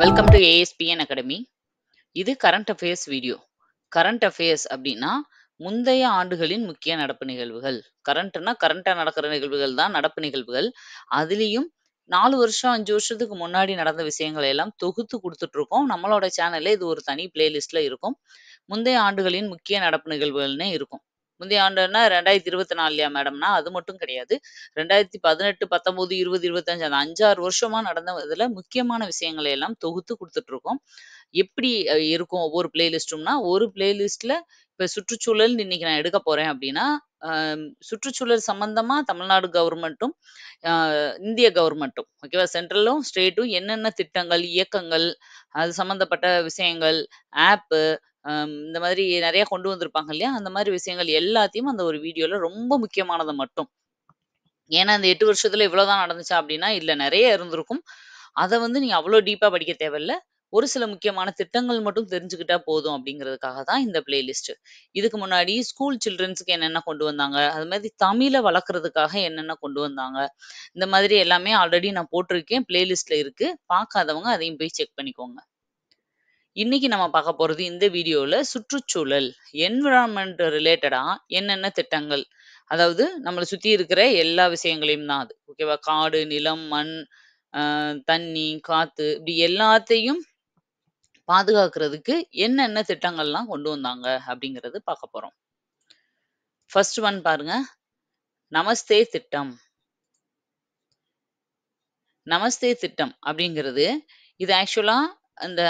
Welcome to ASPN academy. இது current affairs video. Current affairs அப்படின்னா முந்தைய ஆண்டுகளின் முக்கிய நடப்பு நிகழ்வுகள். கரண்டா நடக்கிற நிகழ்வுகள் தான் நடப்பு நிகழ்வுகள். அதுலேயும் 4 வருஷம் 5 வருஷத்துக்கு முன்னாடி நடந்த விஷயங்களை எல்லாம் தொகுத்து கொடுத்துட்டு இருக்கோம். நம்மளோட சேனல்ல இது ஒரு தனி பிளேலிஸ்ட்ல இருக்கும். முந்தைய ஆண்டுகளின் முக்கிய நடப்பு நிகழ்வுகள்னே இருக்கும். முந்தைய ஆண்டுன்னா 2024 மேடம்னா அது மட்டும் கிடையாது. 2018, 19, 20, 25 அந்த 5, 6 வருஷமா நடந்த இதுல முக்கியமான விஷயங்களை எல்லாம் தொகுத்து குடுத்துட்டு இருக்கோம். எப்படி இருக்கும் ஒவ்வொரு பிளேலிஸ்ட்டும்னா, ஒரு பிளேலிஸ்ட்ல இப்ப சுற்றுச்சூழல் இன்னைக்கு நான் எடுக்க போறேன் அப்படின்னா, அ சுற்றுச்சூழல் சம்பந்தமா தமிழ்நாடு கவர்மெண்ட்டும், அ இந்திய கவர்மெண்ட்டும் ஓகேவா? சென்ட்ரலும், ஸ்டேட்டும் என்னென்ன திட்டங்கள், இயக்கங்கள், அது சம்மந்தப்பட்ட விஷயங்கள், ஆப்பு இந்த மாதிரி நெறைய கொண்டு வந்திருப்பாங்க இல்லையா? அந்த மாரி விஷயங்கள் எல்லாத்தையும் அந்த ஒரு வீடியோல ரொம்ப முக்கியமானத மட்டும். ஏன்னா, இந்த 8 வருஷத்துல இவ்வளோதான் நடந்துச்சா அப்டின்னா, இல்ல நெறைய இருந்திருக்கும். அத வந்து நீங்க அவ்ளோ டீப்பா படிக்க தேவையில்ல. ஒரு சில முக்கியமான திட்டங்கள் மட்டும் தெரிஞ்சுக்கிட்டா போதும் அப்டிங்கிறதுக்காக தான் இந்த பிளேலிஸ்ட். இதுக்கு முன்னாடி ஸ்கூல் சில்ட்ரன்ஸ்க்கு என்னென்ன கொண்டு வந்தாங்க, அது மாதிரி தமிழ வளர்க்கறதுக்காக என்னென்ன கொண்டு வந்தாங்க, இந்த மாதிரி எல்லாமே ஆல்ரெடி நான் போட்டிருக்கேன். பிளேலிஸ்ட்ல இருக்கு. பார்க்காதவங்க அதையும் போய் செக் பண்ணிக்கோங்க. இன்னைக்கு நம்ம பார்க்க போறது இந்த வீடியோல சுற்றுச்சூழல் என்விரான்மெண்ட் ரிலேட்டடா என்னென்ன திட்டங்கள், அதாவது நம்மளை சுத்தி இருக்கிற எல்லா விஷயங்களையும் தான் அது ஓகேவா? காடு, நிலம், மண், தண்ணி, காத்து இப்படி எல்லாத்தையும் பாதுகாக்கிறதுக்கு என்னென்ன திட்டங்கள்லாம் கொண்டு வந்தாங்க அப்படிங்கறது பார்க்க போறோம். ஃபர்ஸ்ட் ஒன் பாருங்க, நமஸ்தே திட்டம். நமஸ்தே திட்டம் அப்படிங்கிறது இது ஆக்சுவலா அந்த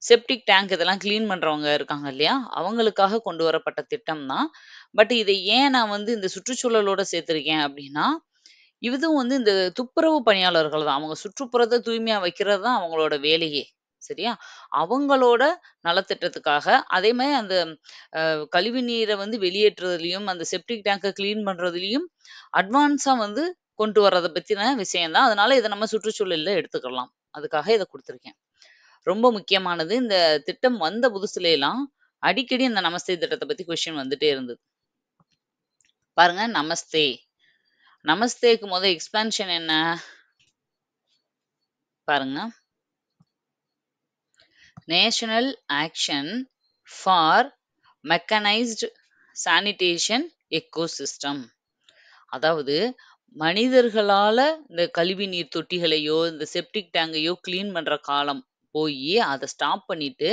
செப்டிக் டேங்க் இதெல்லாம் கிளீன் பண்றவங்க இருக்காங்க இல்லையா? அவங்களுக்காக கொண்டு வரப்பட்ட திட்டம் தான். பட் இதை ஏன் நான் வந்து இந்த சுற்றுச்சூழலோட சேர்த்திருக்கேன் அப்படின்னா, இதுவும் வந்து இந்த துப்புரவு பணியாளர்கள் தான். அவங்க சுற்றுப்புறத்த தூய்மையா வைக்கிறது தான் அவங்களோட வேலையே. சரியா? அவங்களோட நலத்திட்டத்துக்காக அதே மாரி அந்த கழிவு நீரை வந்து வெளியேற்றுறதுலயும், அந்த செப்டிக் டேங்க கிளீன் பண்றதுலயும் அட்வான்ஸா வந்து கொண்டு வர்றத பத்தின விஷயம் தான். அதனால இத நம்ம சுற்றுச்சூழல்ல எடுத்துக்கலாம். அதுக்காக இத குடுத்துருக்கேன். ரொம்ப முக்கியமானது. இந்த திட்டம் வந்த புதுசுலேலாம் அடிக்கடி இந்த நமஸ்தே திட்டத்த பத்தி கொஸ்டின் வந்துட்டே இருந்தது. பாருங்க, நமஸ்தே. நமஸ்தேக்கு எக்ஸ்பான்ஷன் என்ன? பாருங்க. National action for mechanised sanitation ecosystem. அதாவது மனிதர்களால இந்த கழிவு நீர் தொட்டிகளையோ, இந்த செப்டிக் டேங்கையோ கிளீன் பண்ற காலம் போயி, அத ஸ்டாப் பண்ணிட்டு,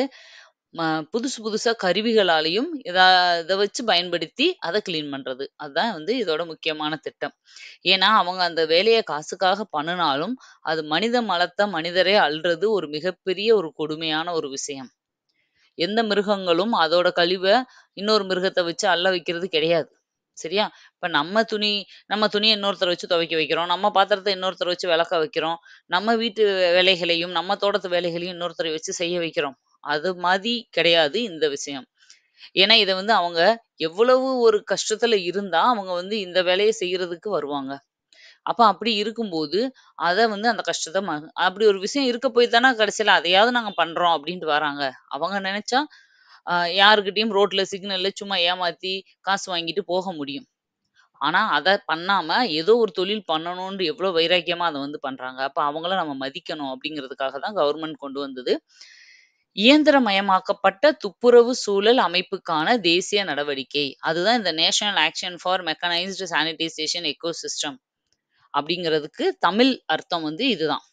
புதுசு புதுசா கருவிகளாலயும் இத வச்சு பயன்படுத்தி அத கிளீன் பண்றது. அதுதான் வந்து இதோட முக்கியமான திட்டம். ஏன்னா, அவங்க அந்த வேலைய காசுக்காக பண்ணுனாலும், அது மனித மலத்த மனிதரே அள்றது ஒரு மிகப்பெரிய ஒரு கொடுமையான ஒரு விஷயம். எந்த மிருகங்களும் அதோட கழிவ இன்னொரு மிருகத்த வச்சு அள்ள வைக்கிறது கிடையாது. சரியா? இப்ப நம்ம துணிய இன்னொருத்தர வச்சு துவைக்க வைக்கிறோம். நம்ம பாத்திரத்த இன்னொருத்தர வச்சு வெளக்க வைக்கிறோம். நம்ம வீட்டு வேலைகளையும், நம்ம தோட்டத்து வேலைகளையும் இன்னொருத்தரை வச்சு செய்ய வைக்கிறோம். அது மாரி கிடையாது இந்த விஷயம். ஏன்னா, இத வந்து அவங்க எவ்வளவு ஒரு கஷ்டத்துல இருந்தா, அவங்க வந்து இந்த வேலைய செய்யறதுக்கு வருவாங்க. அப்ப அப்படி இருக்கும்போது, அத வந்து அந்த கஷ்டத்த அப்படி ஒரு விஷயம் இருக்க போய் தானே கடைசியில அதையாவது நாங்க பண்றோம் அப்படின்ட்டு வராங்க. அவங்க நெனச்சா, யாருகிட்டயும் ரோட்ல சிக்னல்ல சும்மா ஏமாத்தி காசு வாங்கிட்டு போக முடியும். ஆனா, அத பண்ணாம ஏதோ ஒரு தொழில் பண்ணணும்னு எவ்வளோ வைராக்கியமா அத வந்து பண்றாங்க. அப்ப அவங்கள நம்ம மதிக்கணும் அப்படிங்கிறதுக்காக தான் கவர்மெண்ட் கொண்டு வந்தது. இயந்திரமயமாக்கப்பட்ட துப்புரவு சூழல் அமைப்புக்கான தேசிய நடவடிக்கை. அதுதான் இந்த national action for mechanised sanitisation ecosystem அப்படிங்கிறதுக்கு தமிழ் அர்த்தம் வந்து இதுதான்.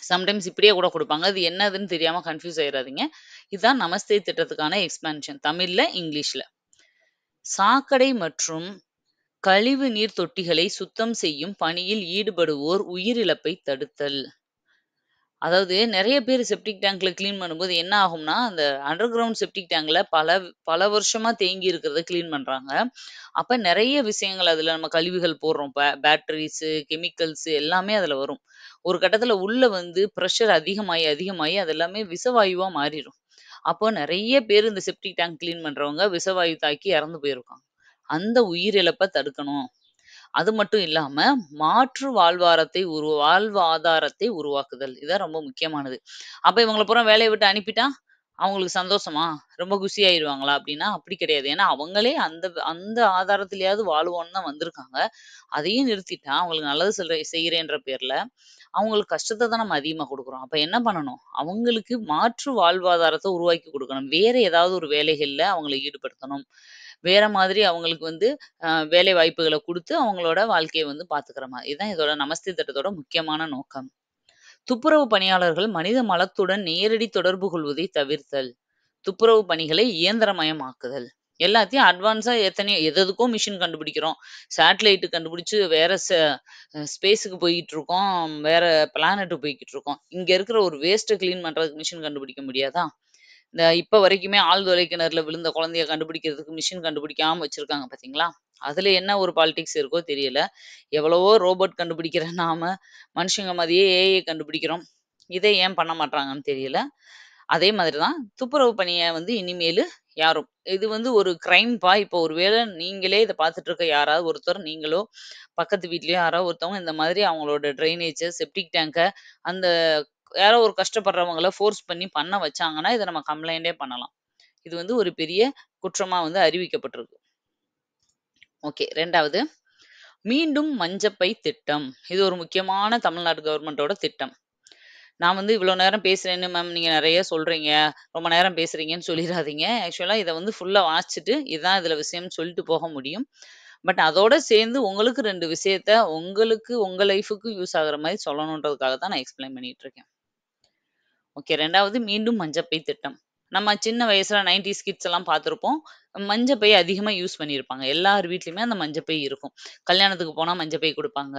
சம்டைம்ஸ் இப்படியே கூட குடுப்பாங்க. அது என்னதுன்னு தெரியாம கன்ஃப்யூஸ் ஆயிறாதீங்க. இதுதான் நமஸ்தே திட்டத்துக்கான எக்ஸ்பான்ஷன். தமிழ்ல, இங்கிலீஷ்ல. சாக்கடை மற்றும் கழிவு நீர் தொட்டிகளை சுத்தம் செய்யும் பணியில் ஈடுபடுவோர் உயிரிழப்பை தடுத்தல். அதாவது நெறைய பேர் செப்டிக் டேங்க்ல கிளீன் பண்ணும்போது என்ன ஆகும்னா, அந்த அண்டர் கிரவுண்ட் செப்டிக் டேங்க்ல பல பல வருஷமா தேங்கி இருக்கிறத கிளீன் பண்றாங்க. அப்ப நெறைய விஷயங்கள் அதுல நம்ம கழிவுகள் போடுறோம். பேட்டரீஸு, கெமிக்கல்ஸு எல்லாமே அதுல வரும். ஒரு கட்டத்துல உள்ள வந்து பிரஷர் அதிகமாயி, அதிகமாயி அது எல்லாமே விஷவாயுவா மாறிரும். அப்போ நெறைய பேர் இந்த செப்டிக் டேங்க் கிளீன் பண்றவங்க விஷவாயு தாக்கி இறந்து போயிருக்காங்க. அந்த உயிரிழப்ப தடுக்கணும். அது மட்டும் இல்லாம, மாற்று வாழ்வாதாரத்தை உருவாக்குதல். இதான் ரொம்ப முக்கியமானது. அப்ப இவங்கள பூரா வேலைய விட்டு அனுப்பிட்டா, அவங்களுக்கு சந்தோஷமா? ரொம்ப குஷி ஆயிருவாங்களா? அப்டின்னா, அப்படி கிடையாது. ஏன்னா, அவங்களே அந்த அந்த ஆதாரத்திலயாவது வாழ்வோம்ன்னு தான் வந்திருக்காங்க. அதையும் நிறுத்திட்டா, அவங்களுக்கு நல்லது செய்றேன்ற பேர்ல, அவங்களுக்கு கஷ்டத்த தான் நம்ம அதிகமா குடுக்குறோம். அப்ப என்ன பண்ணணும்? அவங்களுக்கு மாற்று வாழ்வாதாரத்த உருவாக்கி குடுக்கணும். வேற ஏதாவது ஒரு வேலைகள்ல அவங்கள ஈடுபடுத்தணும். வேற மாதிரி அவங்களுக்கு வந்து வேலை வாய்ப்புகள குடுத்து, அவங்களோட வாழ்க்கைய வந்து பாத்துக்கிற மாரி. இதுதான் இதோட நமஸ்தே திட்டத்தோட முக்கியமான நோக்கம். துப்புரவு பணியாளர்கள் மனித மலத்துடன் நேரடி தொடர்பு கொள்வதை தவிர்த்தல். துப்புரவு பணிகளை இயந்திரமயமாக்குதல். எல்லாத்தையும் அட்வான்ஸா எத்தனையோ எதெதுக்கோ மிஷின் கண்டுபிடிக்கிறோம். சேட்டலைட் கண்டுபிடிச்சு வேற ஸ்பேஸுக்கு போயிட்டு இருக்கோம். வேற பிளானெட் போய்க்கிட்டு இருக்கோம். இங்க இருக்கிற ஒரு வேஸ்ட்ட கிளீன் பண்றதுக்கு மிஷின் கண்டுபிடிக்க முடியாதா? இந்த இப்ப வரைக்குமே ஆழ்துளை கிணறுல விழுந்த குழந்தைய கண்டுபிடிக்கிறதுக்கு மிஷின் கண்டுபிடிக்காம வச்சிருக்காங்க பார்த்தீங்களா? அதுல என்ன ஒரு பாலிடிக்ஸ் இருக்கோ தெரியல. எவ்வளவோ ரோபோட் கண்டுபிடிக்கிற நாம, மனுஷங்க மாதிரியே ஏஐ கண்டுபிடிக்கிறோம். இதை ஏன் பண்ண மாட்றாங்கன்னு தெரியல. அதே மாதிரி தான் துப்புரவு பணிய வந்து இனிமேலு யாரும் இது வந்து ஒரு கிரைம்பா. இப்போ ஒரு வேள நீங்களே இத பார்த்துட்டு இருக்க யாராவது ஒருத்தர், நீங்களோ, பக்கத்து வீட்லயோ யாராவது ஒருத்தவங்க இந்த மாதிரி அவங்களோட ட்ரெயினேஜ, செப்டிக் டேங்க அந்த யாரோ ஒரு கஷ்டப்படுறவங்கள ஃபோர்ஸ் பண்ணி பண்ண வச்சாங்கன்னா, இத நம்ம கம்ப்ளைண்டே பண்ணலாம். இது வந்து ஒரு பெரிய குற்றமா வந்து அறிவிக்கப்பட்டிருக்கு. ஓகே. 2வது மீண்டும் மஞ்சப்பை திட்டம். இது ஒரு முக்கியமான தமிழ்நாடு கவர்மெண்டோட திட்டம். நான் வந்து இவ்வளோ நேரம் பேசுறேன்னு, மேம் நீங்க நெறைய சொல்றீங்க. ரொம்ப நேரம் பேசுறீங்கன்னு சொல்லிறாதீங்க. ஆக்சுவலா இத வந்து ஃபுல்லா வாசிச்சுட்டு, இதுதான் இதுல விஷயம்னு சொல்லிட்டு போக முடியும். பட் அதோட சேர்ந்து உங்களுக்கு 2 விஷயத்த உங்களுக்கு உங்க லைஃப்க்கு யூஸ் ஆகுற மாரி சொல்லணுன்றதுக்காக தான் நான் எக்ஸ்ப்ளைன் பண்ணிட்டு இருக்கேன். ஓகே. 2வது மீண்டும் மஞ்சப்பை திட்டம். நம்ம சின்ன வயசுல 90ஸ் கிட்ஸ் எல்லாம் பார்த்திருப்போம். மஞ்சப்பை அதிகமா யூஸ் பண்ணியிருப்பாங்க. எல்லார் வீட்லயுமே அந்த மஞ்சப்பை இருக்கும். கல்யாணத்துக்கு போனா மஞ்சப்பை குடுப்பாங்க.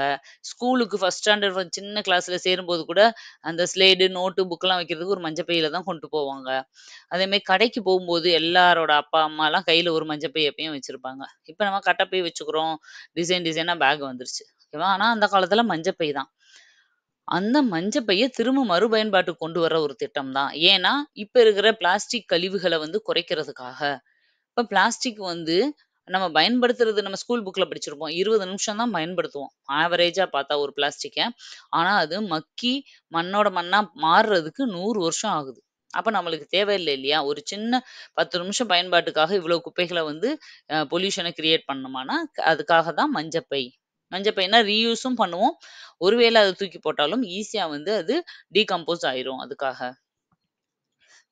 ஸ்கூலுக்கு ஃபர்ஸ்ட் ஸ்டாண்டர்ட் சின்ன கிளாஸ்ல சேரும்போது கூட, அந்த ஸ்லேடு, நோட்டு, புக்லாம் வைக்கிறதுக்கு ஒரு மஞ்சப்பையில தான் கொண்டு போவாங்க. அதேமாரி கடைக்கு போகும்போது எல்லாரோட அப்பா, அம்மாலாம் கையில ஒரு மஞ்சப்பை எப்பயும் வச்சிருப்பாங்க. இப்ப நம்ம கட்டப்பை வச்சுக்கிறோம். டிசைனா பேக் வந்துருச்சு. ஓகேவா? ஆனா அந்த காலத்துல மஞ்சப்பை தான். அந்த மஞ்ச பைய திரும்ப மறுபயன்பாட்டுக்கு கொண்டு வர ஒரு திட்டம் தான். ஏன்னா, இப்ப இருக்கிற பிளாஸ்டிக் கழிவுகள வந்து குறைக்கிறதுக்காக. இப்ப பிளாஸ்டிக் வந்து நம்ம பயன்படுத்துறது நம்ம ஸ்கூல் புக்ல படிச்சிருப்போம். 20 நிமிஷம் தான் பயன்படுத்துவோம். ஆவரேஜா பார்த்தா ஒரு பிளாஸ்டிக்க. ஆனா, அது மக்கி மண்ணோட மண்ணா மாறுறதுக்கு 100 வருஷம் ஆகுது. அப்ப நம்மளுக்கு தேவையில்ல இல்லையா? ஒரு சின்ன 10 நிமிஷம் பயன்பாட்டுக்காக இவ்வளோ குப்பைகள வந்து பொல்யூஷன கிரியேட் பண்ணணுமானா, அதுக்காக தான் மஞ்சப்பை. மஞ்சப்பைனா ரீயூஸும் பண்ணுவோம். ஒருவேள அத தூக்கி போட்டாலும் ஈஸியா வந்து அது டீகம்போஸ் ஆயிரும் அதுக்காக.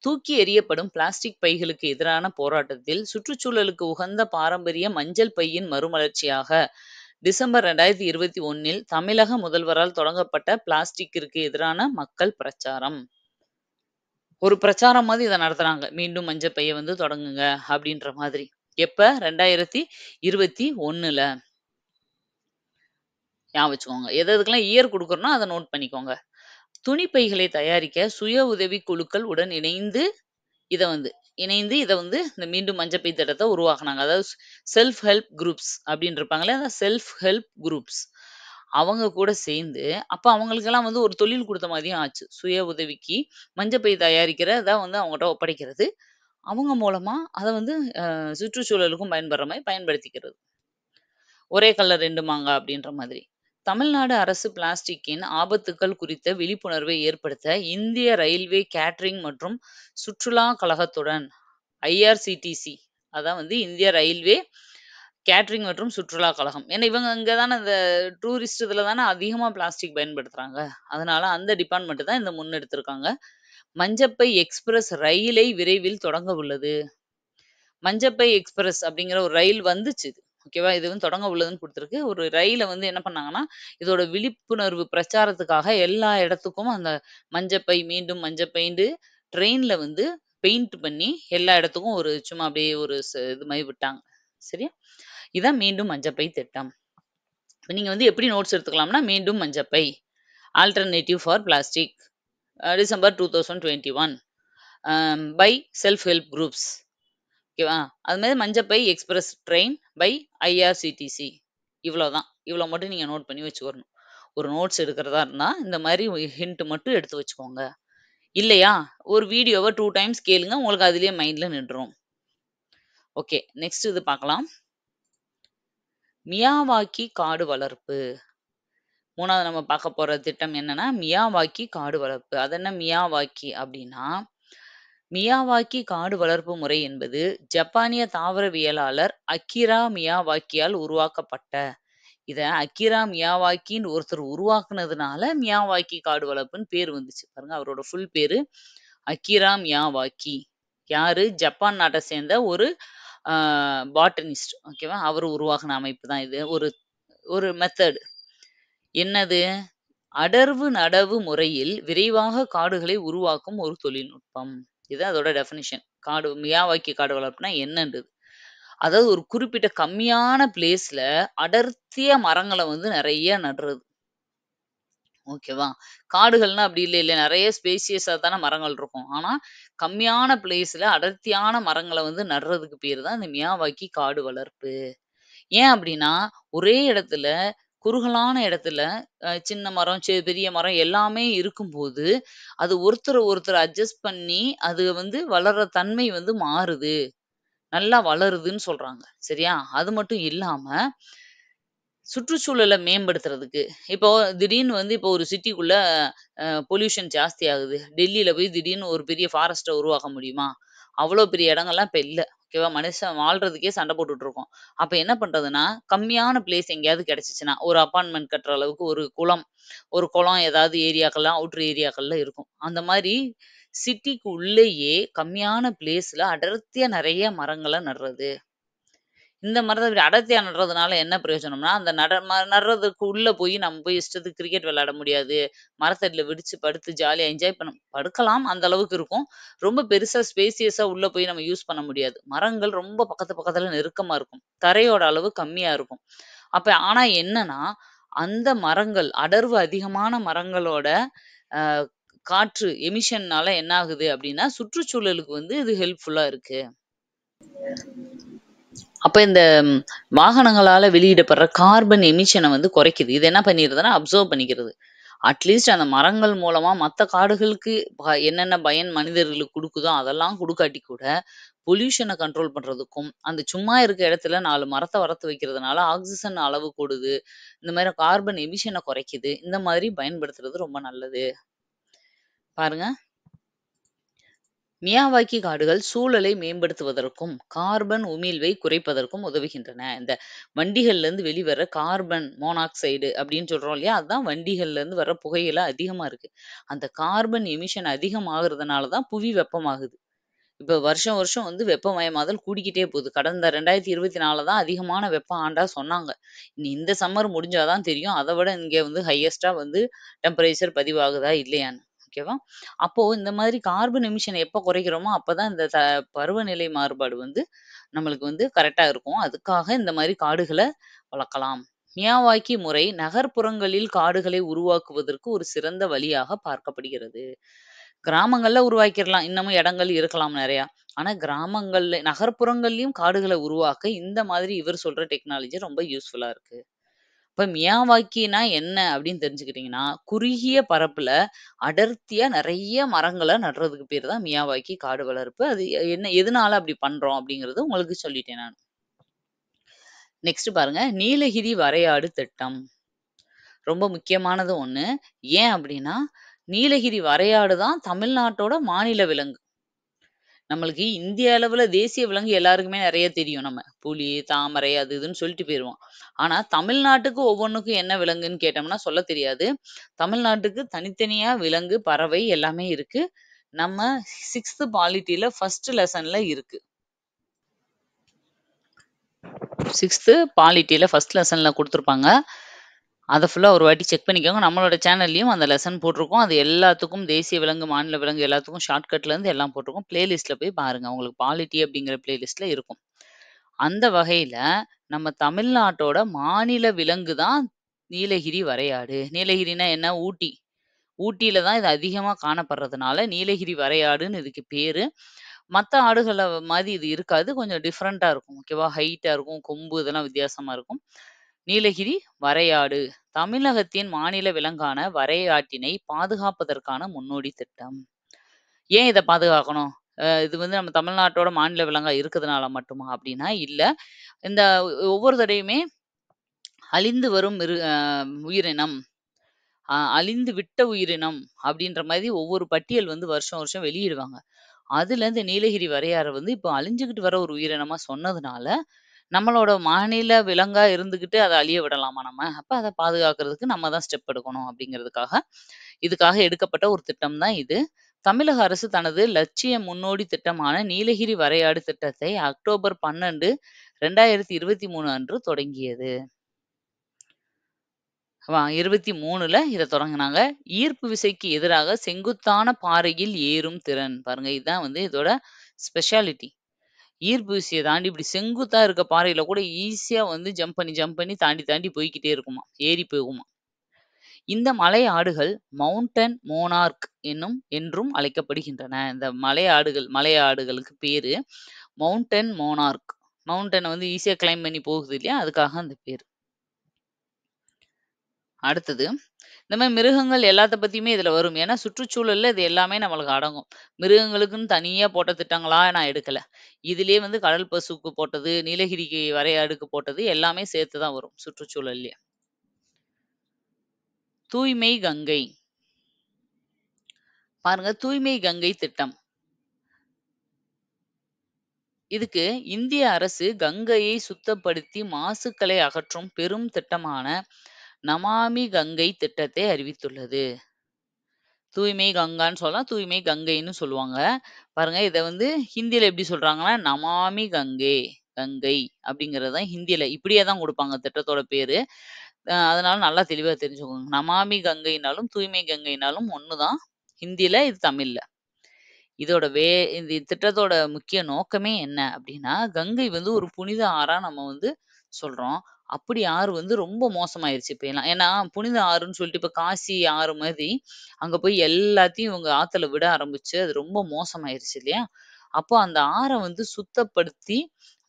தூக்கி எறியப்படும் பிளாஸ்டிக் பைகளுக்கு எதிரான போராட்டத்தில் சுற்றுச்சூழலுக்கு உகந்த பாரம்பரிய மஞ்சள் பையின் மறுமலர்ச்சியாக டிசம்பர் 2021 தமிழக முதல்வரால் தொடங்கப்பட்ட பிளாஸ்டிக்கிற்கு எதிரான மக்கள் பிரச்சாரம். ஒரு பிரச்சாரம் மாதிரி இத நடத்துனாங்க. மீண்டும் மஞ்சள் பைய வந்து தொடங்குங்க அப்படின்ற மாதிரி. எப்ப? 2021ல. ஞாபகம் வச்சுக்கோங்க. எதுக்கெல்லாம் இயர் குடுக்குறனோ அத நோட் பண்ணிக்கோங்க. துணிப்பைகளை தயாரிக்க சுய உதவி குழுக்கள் உடன் இத வந்து இந்த மீண்டும் மஞ்சப்பை திட்டத்த உருவாக்குனாங்க. அதாவது செல்ஃப் ஹெல்ப் குரூப்ஸ் அப்படின்னு இருப்பாங்கல்ல, அந்த செல்ஃப் ஹெல்ப் குரூப்ஸ். அவங்க கூட சேர்ந்து, அப்ப அவங்களுக்கெல்லாம் வந்து ஒரு தொழில் குடுத்த மாதிரியும் ஆச்சு. சுய உதவிக்கு மஞ்சப்பை தயாரிக்கிறத வந்து அவங்கட்ட ஒப்படைக்கிறது. அவங்க மூலமா அத வந்து சுற்றுச்சூழலுக்கும் பயன்படுற மாரி பயன்படுத்திக்கிறது. ஒரே கல்ல 2 மாங்கா அப்படின்ற மாதிரி. தமிழ்நாடு அரசு பிளாஸ்டிக்கின் ஆபத்துக்கள் குறித்த விழிப்புணர்வை ஏற்படுத்த இந்திய ரயில்வே கேட்டரிங் மற்றும் சுற்றுலா கழகத்துடன் ஐஆர்சிடிசி அதான் வந்து இந்திய ரயில்வே கேட்டரிங் மற்றும் சுற்றுலா கழகம். ஏன்னா இவங்க இங்க தானே இந்த டூரிஸ்ட் இதுல தானே அதிகமா பிளாஸ்டிக் பயன்படுத்துறாங்க. அதனால அந்த டிபார்ட்மெண்ட் தான் இந்த முன்னெடுத்திருக்காங்க. மஞ்சப்பை எக்ஸ்பிரஸ் ரயிலை விரைவில் தொடங்க உள்ளது. மஞ்சப்பை எக்ஸ்பிரஸ் அப்படிங்கிற ஒரு ரயில் வந்துச்சு. ஓகேவா? இது வந்து தொடங்க உள்ளதுன்னு குடுத்துருக்கு. ஒரு ரயில வந்து என்ன பண்ணாங்கன்னா, இதோட விழிப்புணர்வு பிரச்சாரத்துக்காக எல்லா இடத்துக்கும் அந்த மஞ்சப்பை, மீண்டும் மஞ்சப்பைன்டு ட்ரெயின்ல வந்து பெயிண்ட் பண்ணி எல்லா இடத்துக்கும் ஒரு சும்மா அப்படியே ஒரு இது மாரி விட்டாங்க. சரியா? இதான் மீண்டும் மஞ்சப்பை திட்டம். இப்ப நீங்க வந்து எப்படி நோட்ஸ் எடுத்துக்கலாம்னா, Meendum Manjappai, alternative for plastic December 2021 by self help groups. ஓகேவா? அது மாரி Manjappai express train by IRCTC. இவ்வளோதான். இவ்வளோ மட்டும் நீங்க நோட் பண்ணி வச்சுக்கிறணும். ஒரு நோட்ஸ் எடுக்கிறதா இருந்தா, இந்த மாரி ஹிண்ட் மட்டும் எடுத்து வச்சுக்கோங்க. இல்லையா, ஒரு வீடியோவ 2 டைம்ஸ் கேளுங்க. உங்களுக்கு அதிலேயே மைண்ட்ல நின்றும். ஓகே. நெக்ஸ்ட் இது பார்க்கலாம். மியாவாக்கி காடு வளர்ப்பு. 3வது நம்ம பார்க்க போற திட்டம் என்னன்னா, மியாவாக்கி காடு வளர்ப்பு. அது என்ன மியாவாக்கி அப்டின்னா, மியாவாக்கி காடு வளர்ப்பு முறை என்பது ஜப்பானிய தாவரவியலாளர் அக்கிரா மியாவாக்கியால் உருவாக்கப்பட்ட இத அக்கிரா மியாவாக்கின்னு ஒருத்தர் உருவாக்குனதுனால மியாவாக்கி காடு வளர்ப்புன்னு பேர் வந்துச்சு. பாருங்க அவரோட ஃபுல் பேரு அக்கிரா மியாவாக்கி. யாரு? ஜப்பான் நாட்ட சேர்ந்த ஒரு பாட்டனிஸ்ட். ஓகேவா? அவரு உருவாக்குன அமைப்பு தான் இது. ஒரு ஒரு மெத்தட். என்னது? அடர்வு நடவு முறையில் விரைவாக காடுகளை உருவாக்கும் ஒரு தொழில்நுட்பம். இது அதோட டெஃபினிஷன். மியாவாக்கி காடு வளர்ப்புனா என்னன்றது. அதாவது ஒரு குறிப்பிட்ட கம்மியான பிளேஸ்ல அடர்த்தியா மரங்கள வந்து நெறைய நடுறது. ஓகேவா? காடுகள்னா அப்படி இல்லைல்ல. நெறைய ஸ்பேசியஸா தான மரங்கள் இருக்கும். ஆனா, கம்மியான பிளேஸ்ல அடர்த்தியான மரங்கள வந்து நடுறதுக்கு பேரு தான் இந்த மியாவாக்கி காடு வளர்ப்பு. ஏன் அப்படின்னா, ஒரே இடத்துல குறுகலான இடத்துல சின்ன மரம், பெரிய மரம் எல்லாமே இருக்கும்போது, அது ஒருத்தர் அட்ஜஸ்ட் பண்ணி, அது வந்து வளர்ற தன்மை வந்து மாறுது. நல்லா வளருதுன்னு சொல்றாங்க. சரியா? அது மட்டும் இல்லாம, சுற்றுச்சூழல மேம்படுத்துறதுக்கு, இப்போ திடீர்னு வந்து இப்போ ஒரு சிட்டிக்குள்ள பொல்யூஷன் ஜாஸ்தி ஆகுது. டெல்லியில போய் திடீர்னு ஒரு பெரிய ஃபாரஸ்ட்ட உருவாக்க முடியுமா? அவ்வளோ பெரிய இடங்கள்லாம் இப்ப இல்ல. ஓகேவா? மனுஷன் வாழ்றதுக்கே சண்டை போட்டுட்டு இருக்கோம். அப்ப என்ன பண்றதுன்னா, கம்மியான பிளேஸ் எங்கேயாவது கிடைச்சுச்சுன்னா, ஒரு அபார்ட்மெண்ட் கட்டுற அளவுக்கு ஒரு குளம் ஏதாவது ஏரியாக்கள்லாம் அவுட்டர் ஏரியாக்கள்ல இருக்கும். அந்த மாரி சிட்டிக்கு உள்ளேயே கம்மியான பிளேஸ்ல அடர்த்தியா நெறைய மரங்கள நடுறது. இந்த மரத்த இப்படி அடர்த்தியா நடுறதுனால என்ன பிரயோஜனம்னா, அந்த நடுறதுக்கு உள்ள போய் நம்ம போய் இஷ்டத்துக்கு கிரிக்கெட் விளையாட முடியாது. மரத்தடியில விரிச்சு படுத்து ஜாலியா என்ஜாய் படுக்கலாம். அந்த அளவுக்கு இருக்கும். ரொம்ப பெருசா ஸ்பேசியஸா உள்ள போய் நம்ம யூஸ் பண்ண முடியாது. மரங்கள் ரொம்ப பக்கத்துல நெருக்கமா இருக்கும். தரையோட அளவு கம்மியா இருக்கும். ஆனா என்னன்னா, அந்த மரங்கள் அடர்வு அதிகமான மரங்களோட அ காற்று எமிஷன்னால என்ன ஆகுது அப்படின்னா, சுற்றுச்சூழலுக்கு வந்து இது ஹெல்ப்ஃபுல்லா இருக்கு. அப்ப இந்த வாகனங்களால வெளியிடப்படுற கார்பன் எமிஷன வந்து குறைக்குது. இது என்ன பண்ணிருதுன்னா, அப்சர்வ் பண்ணிக்கிறது. அட்லீஸ்ட் அந்த மரங்கள் மூலமா மத்த காடுகளுக்கு என்னென்ன பயன் மனிதர்களுக்கு குடுக்குதோ, அதெல்லாம் குடுக்காட்டி கூட, பொல்யூஷன கண்ட்ரோல் பண்றதுக்கும், அந்த சும்மா இருக்க இடத்துல 4 மரத்த வளர்த்து வைக்கிறதுனால ஆக்ஸிஜன் அளவு கூடுது. இந்த மாரி கார்பன் எமிஷன குறைக்குது. இந்த மாதிரி பயன்படுத்துறது ரொம்ப நல்லது. பாருங்க. மியாவாக்கி காடுகள் சூழலை மேம்படுத்துவதற்கும், கார்பன் உமிழ்வை குறைப்பதற்கும் உதவுகின்றன. இந்த வண்டிகள்ல இருந்து வெளிவர கார்பன் மோனாக்சைடு அப்படின்னு சொல்றோம் இல்லையா? அதான் வண்டிகள்ல இருந்து வர புகையில அதிகமா இருக்கு. அந்த கார்பன் எமிஷன் அதிகமாகுறதுனால தான் புவி வெப்பமாகுது. இப்ப வருஷம் வருஷம் வந்து வெப்பமயமாதல் கூடிக்கிட்டே போகுது. கடந்த 2024 தான் அதிகமான வெப்ப ஆண்டா சொன்னாங்க. இனி இந்த சம்மர் முடிஞ்சா தான் தெரியும். அத விட இங்க வந்து ஹையஸ்ட்டா வந்து டெம்பரேச்சர் பதிவாகுதா இல்லையான்னு. ஓகேவா? அப்போ இந்த மாதிரி கார்பன் எமிஷன் எப்ப குறைக்கிறோமோ, அப்பதான் இந்த பருவநிலை மாறுபாடு வந்து நம்மளுக்கு வந்து கரெக்ட்டா இருக்கும். அதுக்காக இந்த மாரி காடுகள வளர்க்கலாம். மியாவாக்கி முறை நகர்ப்புறங்களில் காடுகளை உருவாக்குவதற்கு ஒரு சிறந்த வழியாக பார்க்கப்படுகிறது. கிராமங்கள்ல உருவாக்கிரலாம். இன்னமும் இடங்கள் இருக்கலாம் நெறையா. ஆனா நகர்ப்புறங்கள்லயும் காடுகள உருவாக்க இந்த மாதிரி இவர் சொல்ற டெக்னாலஜி ரொம்ப யூஸ்ஃபுல்லா இருக்கு. இப்ப மியாவாக்கினா என்ன அப்படின்னு தெரிஞ்சுக்கிட்டீங்கன்னா, குறுகிய பரப்புல அடர்த்தியா நெறைய மரங்கள நடுறதுக்கு பேரு தான் மியாவாக்கி காடு வளர்ப்பு. அது எதனால அப்படி பண்றோம் அப்படிங்கிறது உங்களுக்கு சொல்லிட்டேன் நானு. நெக்ஸ்ட் பாருங்க. நீலகிரி வரையாடு திட்டம். ரொம்ப முக்கியமானது ஒண்ணு. ஏன் அப்படின்னா, நீலகிரி வரையாடு தான் தமிழ்நாட்டோட மாநில விலங்கு. நம்மளுக்கு இந்திய அளவுல தேசிய விலங்கு எல்லாருக்குமே நெறைய தெரியும் நம்ம. புலி, தாமரை அது இதுன்னு சொல்லிட்டு போயிருவோம். ஆனா தமிழ்நாட்டுக்கு ஒவ்வொன்னுக்கும் என்ன விலங்குன்னு கேட்டோம்னா சொல்லத் தெரியாது. தமிழ்நாட்டுக்கு தனித்தனியா விலங்கு, பறவை எல்லாமே இருக்கு. நம்ம 6த் பாலிட்டில 1 லெசன்ல இருக்கு. 6த் பாலிட்டில 1 லெசன்ல குடுத்துருப்பாங்க. அத ஃபுல்லா ஒரு வாட்டி செக் பண்ணிக்கோங்க. நம்மளோட சேனல்லயும் அந்த லெசன் போட்டிருக்கோம். அது எல்லாத்துக்கும் தேசிய விலங்கு, மாநில விலங்கு எல்லாத்துக்கும் ஷார்ட்கட்ல இருந்து எல்லாம் போட்டிருக்கோம். பிளேலிஸ்ட்ல போய் பாருங்க. உங்களுக்கு பாலிட்டி அப்படிங்கிற பிளேலிஸ்ட்ல இருக்கும். அந்த வகையில நம்ம தமிழ்நாட்டோட மாநில விலங்கு தான் நீலகிரி வரையாடு. நீலகிரினா என்ன? ஊட்டி. ஊட்டியில தான் இது அதிகமா காணப்படுறதுனால நீலகிரி வரையாடுன்னு இதுக்கு பேரு. மத்த ஆடுகள மாரி இது இருக்காது. கொஞ்சம் டிஃபரெண்ட்டா இருக்கும். ஓகேவா? ஹைட்டா இருக்கும். கொம்பு இதெல்லாம் வித்தியாசமா இருக்கும். நீலகிரி வரையாடு. தமிழகத்தின் மாநில விலங்கான வரையாட்டினை பாதுகாப்பதற்கான முன்னோடி திட்டம். ஏன் இத பாதுகாக்கணும்? இது வந்து நம்ம தமிழ்நாட்டோட மாநில விலங்கா இருக்கிறதுனால மட்டுமா? அப்டின்னா இல்ல. இந்த ஒவ்வொரு தடவையுமே அழிந்து வரும் உயிரினம், அழிந்து விட்ட உயிரினம் அப்டின்ற மாரி ஒவ்வொரு பட்டியல் வந்து வருஷம் வருஷம் வெளியிடுவாங்க. அதுல இந்த நீலகிரி வரையாறு வந்து இப்போ அழிஞ்சுகிட்டு வர ஒரு உயிரினமா சொன்னதுனால, நம்மளோட மாநில விலங்கா இருந்துகிட்டு அத அழிய விடலாமா நம்ம? அப்ப அத பாதுகாக்கிறதுக்கு நம்ம தான் ஸ்டெப் எடுக்கணும் அப்படிங்கிறதுக்காக, இதுக்காக எடுக்கப்பட்ட ஒரு திட்டம் தான் இது. தமிழக அரசு தனது லட்சிய முன்னோடி திட்டமான நீலகிரி வரையாடு திட்டத்தை அக்டோபர் 12, 2023 அன்று தொடங்கியது. 23ல இத தொடங்குனாங்க. ஈர்ப்பு விசைக்கு எதிராக செங்குத்தான பாறையில் ஏறும் திறன். பாருங்க இதுதான் வந்து இதோட ஸ்பெஷாலிட்டி. ஈர்ப்பு விசைய தாண்டி இப்படி செங்குத்தா இருக்க பாறையில கூட ஈஸியா வந்து ஜம்ப் பண்ணி தாண்டி தாண்டி போய்க்கிட்டே இருக்குமாம். ஏறி போகுமாம். இந்த மலை ஆடுகள் மவுண்டன் மோனார்க் என்றும் அழைக்கப்படுகின்றன. இந்த மலை ஆடுகளுக்கு பேரு மவுண்டன் மோனார்க். மவுண்டன வந்து ஈஸியா கிளைம் பண்ணி போகுது இல்லையா? அதுக்காக அந்த பேரு. அடுத்தது, இந்த மாரி மிருகங்கள் எல்லாத்த பத்தியுமே இதுல வரும். ஏன்னா, சுற்றுச்சூழல்ல இது எல்லாமே நம்மளுக்கு அடங்கும். மிருகங்களுக்குன்னு தனியா போட்ட திட்டங்களா நான் எடுக்கல. இதிலேயே வந்து கடல் பசுக்கு போட்டது, நீலகிரிக்கு வரையாடுக்கு போட்டது எல்லாமே சேர்த்து தான் வரும் சுற்றுச்சூழல்லயே. தூய்மை கங்கை. பாருங்க, தூய்மை கங்கை திட்டம். இதுக்கு இந்திய அரசு கங்கையை சுத்தப்படுத்தி மாசுக்களை அகற்றும் பெரும் திட்டமான நமாமி கங்கை திட்டத்தை அறிவித்துள்ளது. தூய்மை கங்கான்னு சொல்லலாம். தூய்மை கங்கைன்னு சொல்லுவாங்க. பாருங்க இத வந்து ஹிந்தியில எப்படி சொல்றாங்கன்னா, நமாமி கங்கே, கங்கை அப்படிங்கிறது தான் ஹிந்தியில இப்படியே தான் குடுப்பாங்க திட்டத்தோட பேரு. அதனால நல்லா தெளிவா தெரிஞ்சுக்கோங்க. நமாமி கங்கைனாலும், தூய்மை கங்கைனாலும் ஒண்ணு தான். ஹிந்தியில, இது தமிழ்ல. இதோட இந்த திட்டத்தோட முக்கிய நோக்கமே என்ன அப்படின்னா, கங்கை வந்து ஒரு புனித ஆறா நம்ம வந்து சொல்றோம். அப்படி ஆறு வந்து ரொம்ப மோசமாயிருச்சு இப்பயெல்லாம். ஏன்னா, புனித ஆறுன்னு சொல்லிட்டு இப்ப காசி ஆறு மாதிரி, அங்க போய் எல்லாத்தையும் இவங்க ஆத்துல விட ஆரம்பிச்சு, அது ரொம்ப மோசமாயிருச்சு இல்லையா? அப்போ அந்த ஆற வந்து சுத்தப்படுத்தி,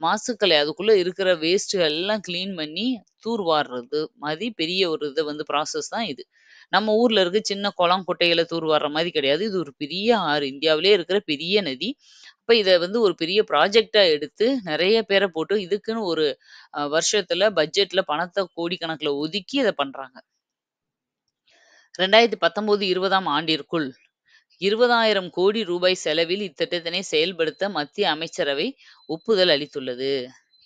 மாசுக்களை அதுக்குள்ள இருக்கிற வேஸ்ட்டுகள் எல்லாம் கிளீன் பண்ணி, தூர்வார்றது மாரி பெரிய ஒரு இது வந்து ப்ராசஸ் தான் இது. நம்ம ஊர்ல இருக்க சின்ன குளம், குட்டைகள தூர்வார்ற மாரி கிடையாது. இது ஒரு பெரிய ஆறு. இந்தியாவிலேயே இருக்கிற பெரிய நதி. அப்ப இத வந்து ஒரு பெரிய ப்ராஜெக்ட்டா எடுத்து நெறைய பேர போட்டு இதுக்குன்னு ஒரு வருஷத்துல பட்ஜெட்ல பணத்த கோடிக்கணக்குல ஒதுக்கி இத பண்றாங்க. 2019, 20ஆம் ஆண்டிற்குள் 20,000 கோடி ரூபாய் செலவில் இத்திட்டத்தினை செயல்படுத்த மத்திய அமைச்சரவை ஒப்புதல் அளித்துள்ளது.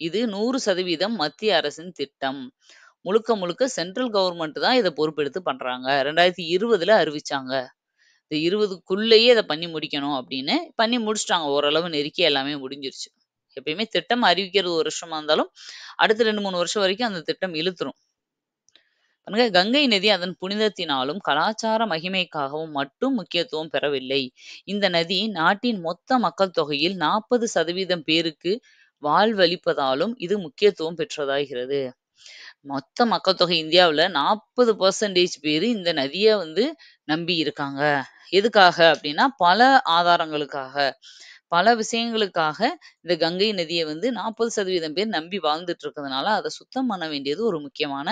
இது 100% மத்திய அரசின் திட்டம். முழுக்க முழுக்க சென்ட்ரல் கவர்ன்மெண்ட் தான் இத பொறுப்பெடுத்து பண்றாங்க. 2020ல அறிவிச்சாங்க. இந்த 20க்குள்ளேயே இத பண்ணி முடிக்கணும் அப்படின்னு. பண்ணி முடிச்சுட்டாங்க. ஓரளவு நெருக்கி எல்லாமே முடிஞ்சிருச்சு. எப்பயுமே திட்டம் அறிவிக்கிறது ஒரு வருஷமா இருந்தாலும், அடுத்த 2, 3 வருஷம் வரைக்கும் அந்த திட்டம் இழுத்துரும். பாருங்க, கங்கை நதி அதன் புனிதத்தினாலும், கலாச்சார மகிமைக்காகவும் மட்டும் முக்கியத்துவம் பெறவில்லை. இந்த நதி நாட்டின் மொத்த மக்கள் தொகையில் 40% பேருக்கு வாழ்வளிப்பதாலும் இது முக்கியத்துவம் பெற்றதாகிறது. மொத்த மக்கள் தொகை இந்தியாவுல 40% பேரு இந்த நதிய வந்து நம்பி இருக்காங்க. எதுக்காக அப்டின்னா, பல ஆதாரங்களுக்காக, பல விஷயங்களுக்காக இந்த கங்கை நதிய வந்து 40% பேர் நம்பி வாழ்ந்துட்டு இருக்கிறதுனால, அத சுத்தம் பண்ண வேண்டியது ஒரு முக்கியமான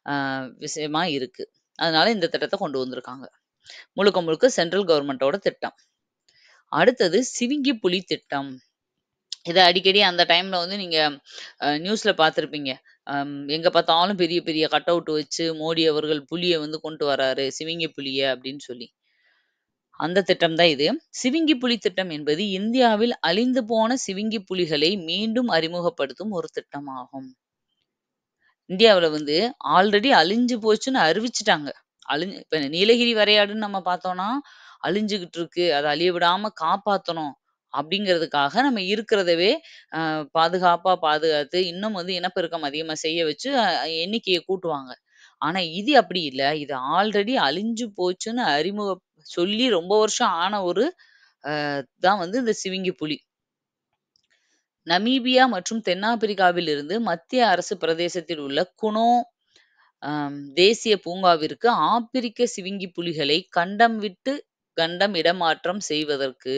அ விஷயமா இருக்கு. அதனால இந்த திட்டத்த கொண்டு வந்திருக்காங்க. முழுக்க முழுக்க சென்ட்ரல் கவர்ன்மென்ட்டோட திட்டம். அடுத்தது சிவிங்கி புலி திட்டம். இத அடிக்கடி அந்த டைம்ல வந்து நீங்க நியூஸ்ல பார்த்திருப்பீங்க. எங்க பார்த்தாலும் பெரிய பெரிய கட் அவுட் வச்சு மோடி அவர்கள் புலிய வந்து கொண்டு வராரு. சிவிங்கி புலிய அப்படின்னு சொல்லி. அந்த திட்டம் தான் இது. சிவிங்கி புலி திட்டம் என்பது இந்தியாவில் அழிந்து போன சிவிங்கி புலிகளை மீண்டும் அறிமுகப்படுத்தும் ஒரு திட்டமாகும். இந்தியாவுல வந்து ஆல்ரெடி அழிஞ்சு போச்சுன்னு அறிவிச்சுட்டாங்க. இப்ப நீலகிரி வரையாடுன்னு நம்ம பார்த்தோம்னா, அழிஞ்சுகிட்டு இருக்கு. அத அழிய விடாம காப்பாத்தணும். அப்படிங்கிறதுக்காக நம்ம இருக்கிறதவே பாதுகாப்பா பாதுகாத்து, இன்னும் வந்து இனப்பெருக்கம் அதிகமா செய்ய வச்சு எண்ணிக்கைய கூட்டுவாங்க. ஆனா இது அப்படி இல்ல. இது ஆல்ரெடி அழிஞ்சு போச்சுன்னு சொல்லி ரொம்ப வருஷம் ஆன ஒரு தான் வந்து இந்த சிவிங்கி புலி. நமீபியா மற்றும் தென்னாப்பிரிக்காவில் இருந்து மத்திய அரசு பிரதேசத்தில் உள்ள குனோ தேசிய பூங்காவிற்கு ஆப்பிரிக்க சிவிங்கி புலிகளை கண்டம் விட்டு கண்டம் இடமாற்றம் செய்வதற்கு.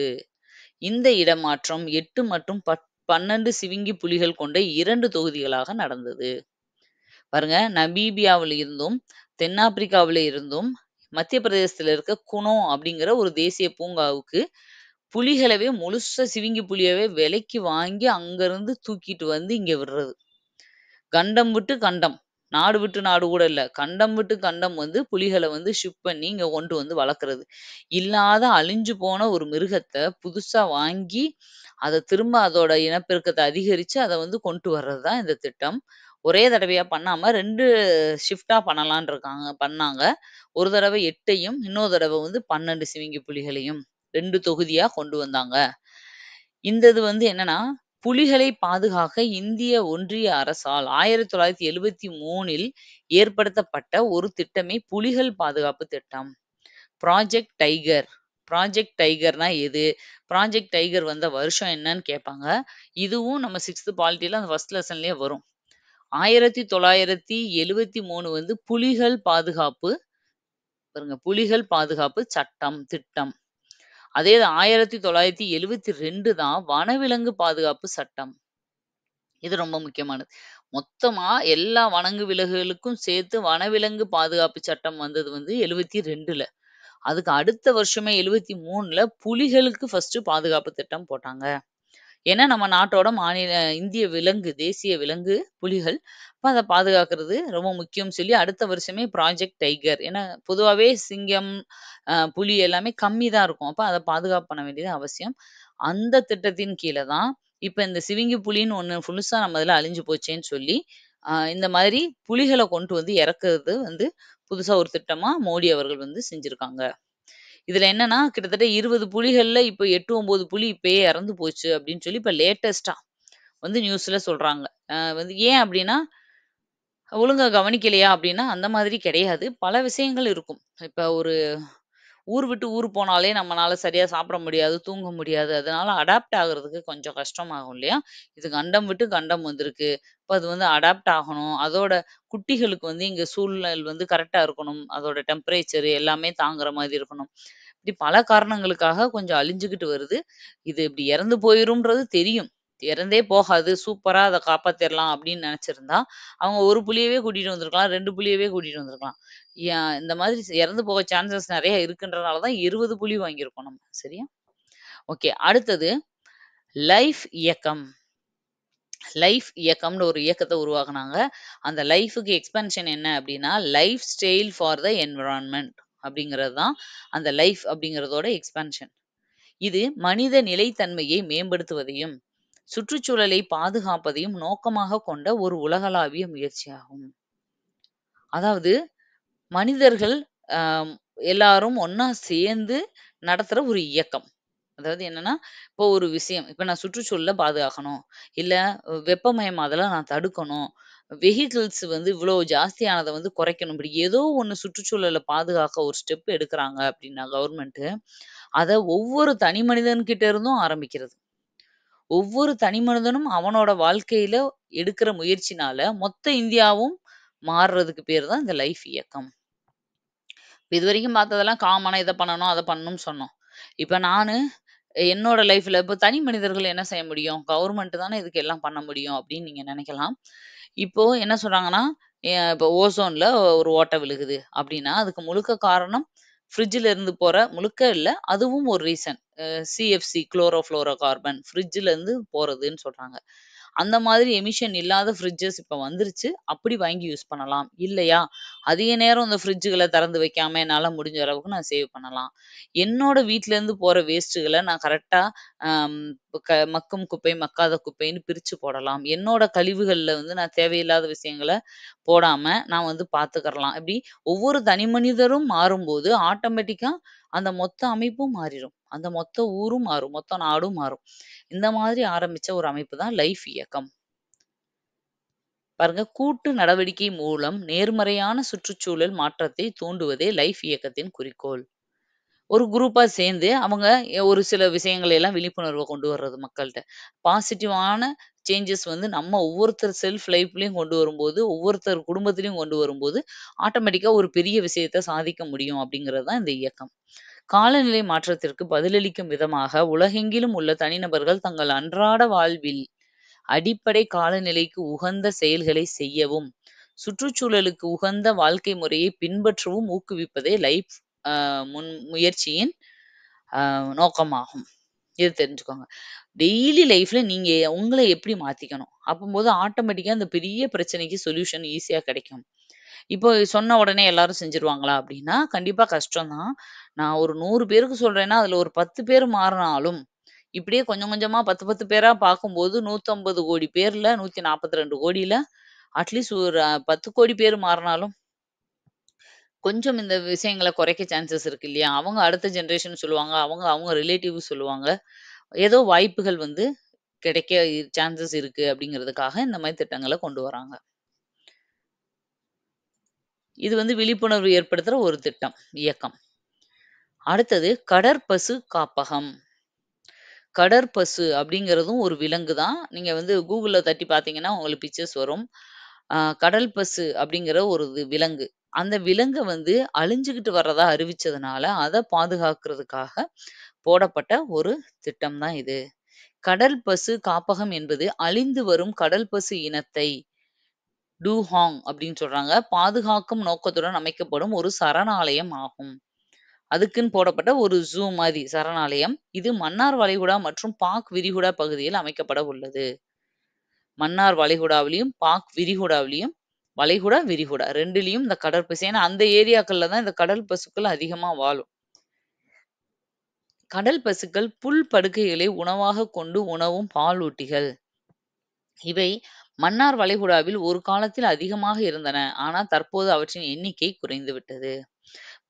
இந்த இடமாற்றம் 8 மற்றும் 12 சிவிங்கி புலிகள் கொண்ட 2 தொகுதிகளாக நடந்தது. பாருங்க, நமீபியாவுல இருந்தும், தென்னாப்பிரிக்காவுல இருந்தும், மத்திய பிரதேசத்துல இருக்க குனோ அப்படிங்கிற ஒரு தேசிய பூங்காவுக்கு புலிகளவே முழுசா சிவிங்கி புலியவே விலைக்கு வாங்கி அங்கருந்து தூக்கிட்டு வந்து இங்க விடுறது. கண்டம் விட்டு கண்டம். நாடு விட்டு நாடு கூட இல்ல. கண்டம் விட்டு கண்டம் வந்து புலிகள வந்து ஷிப் பண்ணி இங்க கொண்டு வந்து வளர்க்குறது. இல்லாத அழிஞ்சு போன ஒரு மிருகத்த புதுசா வாங்கி, அத திரும்ப அதோட இனப்பெருக்கத்த அதிகரிச்சு, அத வந்து கொண்டு வர்றது தான் இந்த திட்டம். ஒரே தடவையா பண்ணாம 2 ஷிஃப்ட்டா பண்ணலான்னு பண்ணாங்க. ஒரு தடவ 8யும், இன்னொரு தடவ வந்து 12 சிவிங்கி புலிகளையும் 2 தொகுதியா கொண்டு வந்தாங்க. இந்த இது வந்து என்னன்னா, புலிகளை பாதுகாக்க இந்திய ஒன்றிய அரசால் 1973ல் ஏற்படுத்தப்பட்ட ஒரு திட்டமே புலிகள் பாதுகாப்பு திட்டம். Project tiger. ப்ராஜெக்ட் டைகர்னா எது? ப்ராஜெக்ட் டைகர் வந்த வருஷம் என்னன்னு கேட்பாங்க. இதுவும் நம்ம 6த் பாலிட்டில அந்த ஃபர்ஸ்ட் லெசன்லயே வரும். 1973 வந்து புலிகள் பாதுகாப்பு பாருங்க, புலிகள் பாதுகாப்பு சட்டம், திட்டம். அதே 1972 தான் வனவிலங்கு பாதுகாப்பு சட்டம். இது ரொம்ப முக்கியமானது. மொத்தமா எல்லா விலங்குகளுக்கும் சேர்த்து வனவிலங்கு பாதுகாப்பு சட்டம் வந்தது வந்து 72ல. அதுக்கு அடுத்த வருஷமே 73ல புலிகளுக்கு ஃபர்ஸ்ட் பாதுகாப்பு திட்டம் போட்டாங்க. ஏன்னா நம்ம நாட்டோட இந்திய விலங்கு, தேசிய விலங்கு புலிகள். அப்ப அத பாதுகாக்கிறது ரொம்ப முக்கியம்னு சொல்லி அடுத்த வருஷமே ப்ராஜெக்ட் டைகர். ஏன்னா பொதுவாவே சிங்கம், புலி எல்லாமே கம்மி தான் இருக்கும். அப்ப அத பாதுகாப்பு பண்ண வேண்டியது அவசியம். அந்த திட்டத்தின் கீழ தான் இப்ப இந்த சிவிங்கி புலின்னு ஒண்ணு முழுசா நம்ம இதுல அழிஞ்சு போச்சேன்னு சொல்லி, இந்த மாதிரி புலிகள கொண்டு வந்து இறக்குறது வந்து புதுசா ஒரு திட்டமா மோடி அவர்கள் வந்து செஞ்சிருக்காங்க. இதுல என்னன்னா, கிட்டத்தட்ட 20 புலிகள்ல இப்ப 8, 9 புலி இப்பயே இறந்து போச்சு அப்படின்னு சொல்லி இப்ப லேட்டஸ்ட்டா வந்து நியூஸ்ல சொல்றாங்க. வந்து ஏன் அப்படின்னா, ஒழுங்கா கவனிக்கலையா அப்படின்னா, அந்த மாதிரி கிடையாது. பல விஷயங்கள் இருக்கும். இப்ப ஒரு ஊர் விட்டு ஊர் போனாலே நம்மனால சரியா சாப்பிட முடியாது, தூங்க முடியாது. அதனால அடாப்ட் ஆகுறதுக்கு கொஞ்சம் கஷ்டமாகும் இல்லையா? இது கண்டம் விட்டு கண்டம் வந்திருக்கு. இப்ப அது வந்து அடாப்ட் ஆகணும். அதோட குட்டிகளுக்கு வந்து இங்க சூழ்நிலை வந்து கரெக்ட்டா இருக்கணும். அதோட டெம்பரேச்சர் எல்லாமே தாங்குற மாதிரி இருக்கணும். இப்படி பல காரணங்களுக்காக கொஞ்சம் அழிஞ்சுகிட்டு வருது. இது இப்படி இறந்து போயிரும்ன்றது தெரியும். இறந்தே போகாது. சூப்பரா அத காப்பாத்திரலாம் அப்படின்னு நெனச்சிருந்தா, அவங்க 1 புலியவே கூட்டிட்டு வந்திருக்கலாம். 2 புலியவே கூட்டிட்டு வந்திருக்கலாம். இந்த மாதிரி இறந்து போக சான்சஸ் நெறைய இருக்குன்றனால தான் 20 புலி வாங்கியிருக்கோம் நம்ம. சரியா? ஓகே. அடுத்தது லைஃப் இயக்கம். லைஃப் இயக்கம்னு ஒரு இயக்கத்த உருவாக்குனாங்க. அந்த லைஃப்‌க்கு எக்ஸ்பான்ஷன் என்ன அப்டின்னா, life style for the environment அப்படிங்கிறது தான் அந்த லைஃப் அப்படிங்கிறதோட எக்ஸ்பான்ஷன். இது மனித நிலைத்தன்மையை மேம்படுத்துவதையும், சுற்றுச்சூழலை பாதுகாப்பதையும் நோக்கமாக கொண்ட ஒரு உலகளாவிய முயற்சியாகும். அதாவது மனிதர்கள் அ எல்லாரும் ஒண்ணா சேர்ந்து நடத்துற ஒரு இயக்கம். அதாவது என்னன்னா, இப்போ ஒரு விஷயம் இப்ப நான் சுற்றுச்சூழல பாதுகாக்கணும். இல்ல வெப்பமயமாதல நான் தடுக்கணும். வெஹிக்கிள்ஸ் வந்து இவ்ளோ ஜாஸ்தியானத வந்து குறைக்கணும். இப்படி ஏதோ ஒண்ணு சுற்றுச்சூழல பாதுகாக்க ஒரு ஸ்டெப் எடுக்குறாங்க அப்படின்னா கவர்மெண்ட், அத ஒவ்வொரு தனி மனிதன்கிட்ட இருந்தும் ஆரம்பிக்கிறது. ஒவ்வொரு தனி மனிதனும் அவனோட வாழ்க்கையில எடுக்கிற முயற்சினால, மொத்த இந்தியாவும் மாறுறதுக்கு பேரு தான் இந்த லைஃப் இயக்கம். இதுவரைக்கும் பார்த்ததெல்லாம் காமனா இத பண்ணணும், அத பண்ணணும்னு சொன்னோம். இப்ப நானு என்னோட லைஃப்ல இப்ப தனி மனிதர்கள் என்ன செய்ய முடியும்? கவர்மெண்ட் தானே இதுக்கு எல்லாம் பண்ண முடியும் அப்படின்னு நீங்க நினைக்கலாம். இப்போ என்ன சொல்றாங்கன்னா, இப்போ ஓசோன்ல ஒரு ஓட்டை விழுகுது அப்படின்னா, அதுக்கு முழுக்க காரணம் ஃப்ரிட்ஜ்ல இருந்து போற முழுக்க இல்ல. அதுவும் ஒரு ரீசன். சிஎஃப்சி குளோரோஃப்ளோரோ கார்பன் ஃப்ரிட்ஜ்ல இருந்து போறதுன்னு சொல்றாங்க. அந்த மாதிரி எமிஷன் இல்லாத ஃப்ரிட்ஜஸ் இப்ப வந்துருச்சு. அப்படி வாங்கி யூஸ் பண்ணலாம். இல்லையா, அதிக நேரம் இந்த ஃப்ரிட்ஜுகள திறந்து வைக்காம என்னால முடிஞ்ச அளவுக்கு நான் சேவ் பண்ணலாம். என்னோட வீட்லேருந்து போற வேஸ்ட்டுகள நான் கரெக்ட்டா அம் மக்கும் குப்பை, மக்காத குப்பைன்னு பிரிச்சு போடலாம். என்னோட கழிவுகள்ல வந்து நான் தேவையில்லாத விஷயங்கள போடாம நான் வந்து பார்த்துக்கறலாம். இப்படி ஒவ்வொரு தனி மனிதரும் மாறும்போது, ஆட்டோமேட்டிக்கா அந்த மொத்த அமைப்பும் மாறிரும். அந்த மொத்த ஊரும் மாறும். மொத்த நாடும் மாறும். இந்த மாதிரி ஆரம்பிச்ச ஒரு அமைப்பு தான் லைஃப் இயக்கம். பாருங்க, கூட்டு நடவடிக்கை மூலம் நேர்மறையான சுற்றுச்சூழல் மாற்றத்தை தூண்டுவதே லைஃப் இயக்கத்தின் குறிக்கோள். ஒரு குரூப்பா சேர்ந்து அவங்க ஒரு சில விஷயங்களை எல்லாம் விழிப்புணர்வ கொண்டு வர்றது மக்கள்ட்ட. பாசிட்டிவான சேஞ்சஸ் வந்து நம்ம ஒவ்வொருத்தர் செல்ஃப் லைஃப்லயும் கொண்டு வரும்போது, ஒவ்வொருத்தர் குடும்பத்திலயும் கொண்டு வரும்போது, ஆட்டோமேட்டிக்கா ஒரு பெரிய விஷயத்த சாதிக்க முடியும் அப்படிங்கிறது தான் இந்த இயக்கம். காலநிலை மாற்றத்திற்கு பதிலளிக்கும் விதமாக உலகெங்கிலும் உள்ள தனிநபர்கள் தங்கள் அன்றாட வாழ்வில் அடிப்படை காலநிலைக்கு உகந்த செயல்களை செய்யவும், சுற்றுச்சூழலுக்கு உகந்த வாழ்க்கை முறையை பின்பற்றவும் ஊக்குவிப்பதே லைஃப் முயற்சியின் நோக்கமாகும். இது தெரிஞ்சுக்கோங்க. டெய்லி லைஃப்ல நீங்க உங்கள எப்படி மாத்திக்கணும்? அப்பம்போது ஆட்டோமேட்டிக்கா அந்த பெரிய பிரச்சனைக்கு சொல்யூஷன் ஈஸியா கிடைக்கும். இப்போ சொன்ன உடனே எல்லாரும் செஞ்சுருவாங்களா? அப்படின்னா, கண்டிப்பா கஷ்டம் தான். நான் ஒரு 100 பேருக்கு சொல்றேன்னா, அதுல ஒரு 10 பேர் மாறுனாலும், இப்படியே கொஞ்சம் கொஞ்சமா 10, 10 பேரா பார்க்கும்போது 150,00,00,000 பேர்ல 142,00,00,000ல அட்லீஸ்ட் ஒரு 10,00,00,000 பேர் மாறுனாலும், கொஞ்சம் இந்த விஷயங்கள குறைக்க சான்சஸ் இருக்கு இல்லையா? அவங்க அடுத்த ஜெனரேஷன் சொல்லுவாங்க. அவங்க அவங்க ரிலேட்டிவ் சொல்லுவாங்க. ஏதோ வாய்ப்புகள் வந்து கிடைக்க சான்சஸ் இருக்கு அப்படிங்கிறதுக்காக இந்த மாரி திட்டங்கள கொண்டு வராங்க. இது வந்து விழிப்புணர்வு ஏற்படுத்துற ஒரு திட்டம், இயக்கம். அடுத்தது கடற்பசு காப்பகம். கடற்பசு அப்படிங்கிறதும் ஒரு விலங்கு தான். நீங்க வந்து Googleல தட்டி பார்த்தீங்கன்னா, உங்களுக்கு பிக்சர்ஸ் வரும். கடல் பசு அப்படிங்கிற ஒரு விலங்கு. அந்த விலங்க வந்து அழிஞ்சுகிட்டு வர்றதா அறிவிச்சதுனால, அத பாதுகாக்கிறதுக்காக போடப்பட்ட ஒரு திட்டம் தான் இது. கடல் பசு காப்பகம் என்பது அழிந்து வரும் கடல் பசு இனத்தை டூஹாங் அப்படின்னு சொல்றாங்க. பாதுகாக்கும் நோக்கத்துடன் அமைக்கப்படும் ஒரு சரணாலயம் ஆகும். அதுக்குன்னு போடப்பட்ட ஒரு ஜூ மாரி சரணாலயம். இது மன்னார் வளைகுடா மற்றும் பாக் விரிகுடா பகுதியில் அமைக்கப்பட உள்ளது. மன்னார் வளைகுடாவிலயும், பாக் விரிகுடாவிலயும் வளைகுடா, விரிகுடா 2லயும் இந்த கடற்பசு ஏன்னா அந்த ஏரியாக்கள்ல தான் இந்த கடல் பசுக்கள் அதிகமா வாழும். கடல் பசுக்கள் புல் படுக்கைகளை உணவாகக் கொண்டு உணவும் பாலூட்டிகள். இவை மன்னார் வளைகுடாவில் ஒரு காலத்தில் அதிகமாக இருந்தன. ஆனால் தற்போது அவற்றின் எண்ணிக்கை குறைந்துவிட்டது.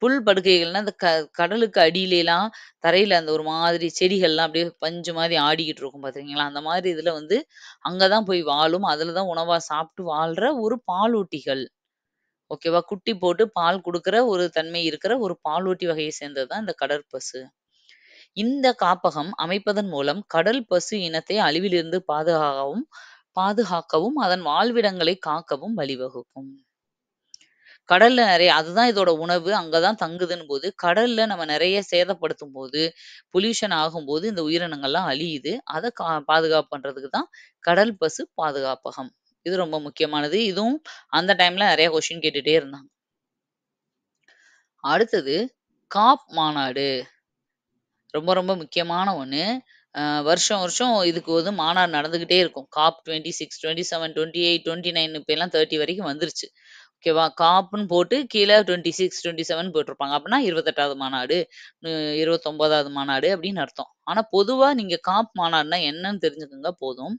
புல் படுக்கைகள்னா, அந்த கடலுக்கு அடியிலேலாம் தரையில அந்த ஒரு மாதிரி செடிகள்லாம் அப்படியே பஞ்சு மாரி ஆடிக்கிட்டு இருக்கும் பார்த்துருக்கீங்களா? அந்த மாதிரி இதுல வந்து அங்க தான் போய் வாழும். அதுல தான் உணவா சாப்பிட்டு வாழ்ற ஒரு பாலூட்டிகள். ஓகேவா? குட்டி போட்டு பால் குடுக்குற ஒரு தன்மை இருக்கிற ஒரு பாலூட்டி வகையை சேர்ந்தது தான் இந்த கடற்பசு. இந்த காப்பகம் அமைப்பதன் மூலம் கடல் பசு இனத்தை அழிவிலிருந்து பாதுகாக்கவும் அதன் வாழ்விடங்களை காக்கவும் வழிவகுக்கும். கடல்ல நெறைய அதுதான் இதோட உணவு. அங்க தான் தங்குதுன்னும்போது, கடல்ல நம்ம நெறைய சேதப்படுத்தும்போது, பொல்யூஷன் ஆகும்போது இந்த உயிரினங்கள்லாம் அழியுது. அத பாதுகாப்பு பண்றதுக்கு தான் கடல் பசு பாதுகாப்பகம். இது ரொம்ப முக்கியமானது. இதுவும் அந்த டைம்ல நெறைய கொஸ்டின் கேட்டுட்டே இருந்தாங்க. அடுத்தது காப் மாநாடு. ரொம்ப ரொம்ப முக்கியமான ஒண்ணு. வருஷம் வருஷம் இதுக்கு வந்து மாநாடு நடந்துகிட்டே இருக்கும். காப் 26, 27, 28, 29 இப்பலாம் 30 வரைக்கும் வந்துருச்சு. ஓகேவா? காப்ன்னு போட்டு கீழ 26, 27 போட்டிருப்பாங்க. அப்பன்னா 28வது மாநாடு, 29வது மாநாடு அப்படின்னு அர்த்தம். ஆனா பொதுவா நீங்க காப் மாநாடுனா என்னன்னு தெரிஞ்சுக்கங்க போதும்.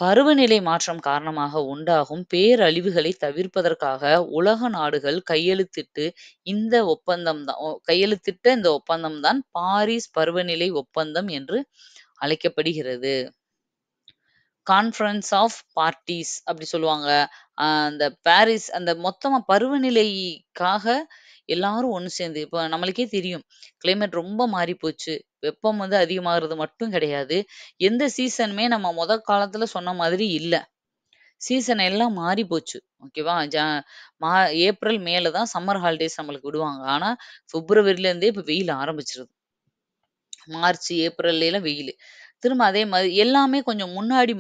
பருவநிலை மாற்றம் காரணமாக உண்டாகும் பேரழிவுகளை தவிர்ப்பதற்காக உலக நாடுகள் கையெழுத்திட்ட இந்த ஒப்பந்தம் தான் பாரிஸ் பருவநிலை ஒப்பந்தம் என்று அழைக்கப்படுகிறது. கான்ஃபரன்ஸ் ஆஃப் பார்ட்டீஸ் அப்படி சொல்லுவாங்க. அந்த பாரிஸ் அந்த மொத்தமா பருவநிலைக்காக எல்லாரும் ஒண்ணு சேர்ந்து இப்ப நம்மளுக்கே தெரியும். கிளைமேட் ரொம்ப மாறிப்போச்சு. வெப்பம் வந்து அதிகமாகுறது மட்டும் கிடையாது. எந்த சீசனுமே நம்ம காலத்துல சொன்ன மாதிரி இல்ல. சீசன் எல்லாம் மாறி போச்சு. ஓகேவா? மா ஏப்ரல், மேல தான் சம்மர் ஹாலிடேஸ் நம்மளுக்கு விடுவாங்க. ஆனா, பிப்ரவரில இருந்தே இப்ப வெயில் ஆரம்பிச்சுருது. மார்ச், ஏப்ரல்லேலாம் வெயிலு. திரும்ப அதே மாரி எல்லாமே கொஞ்சம் முன்னாடி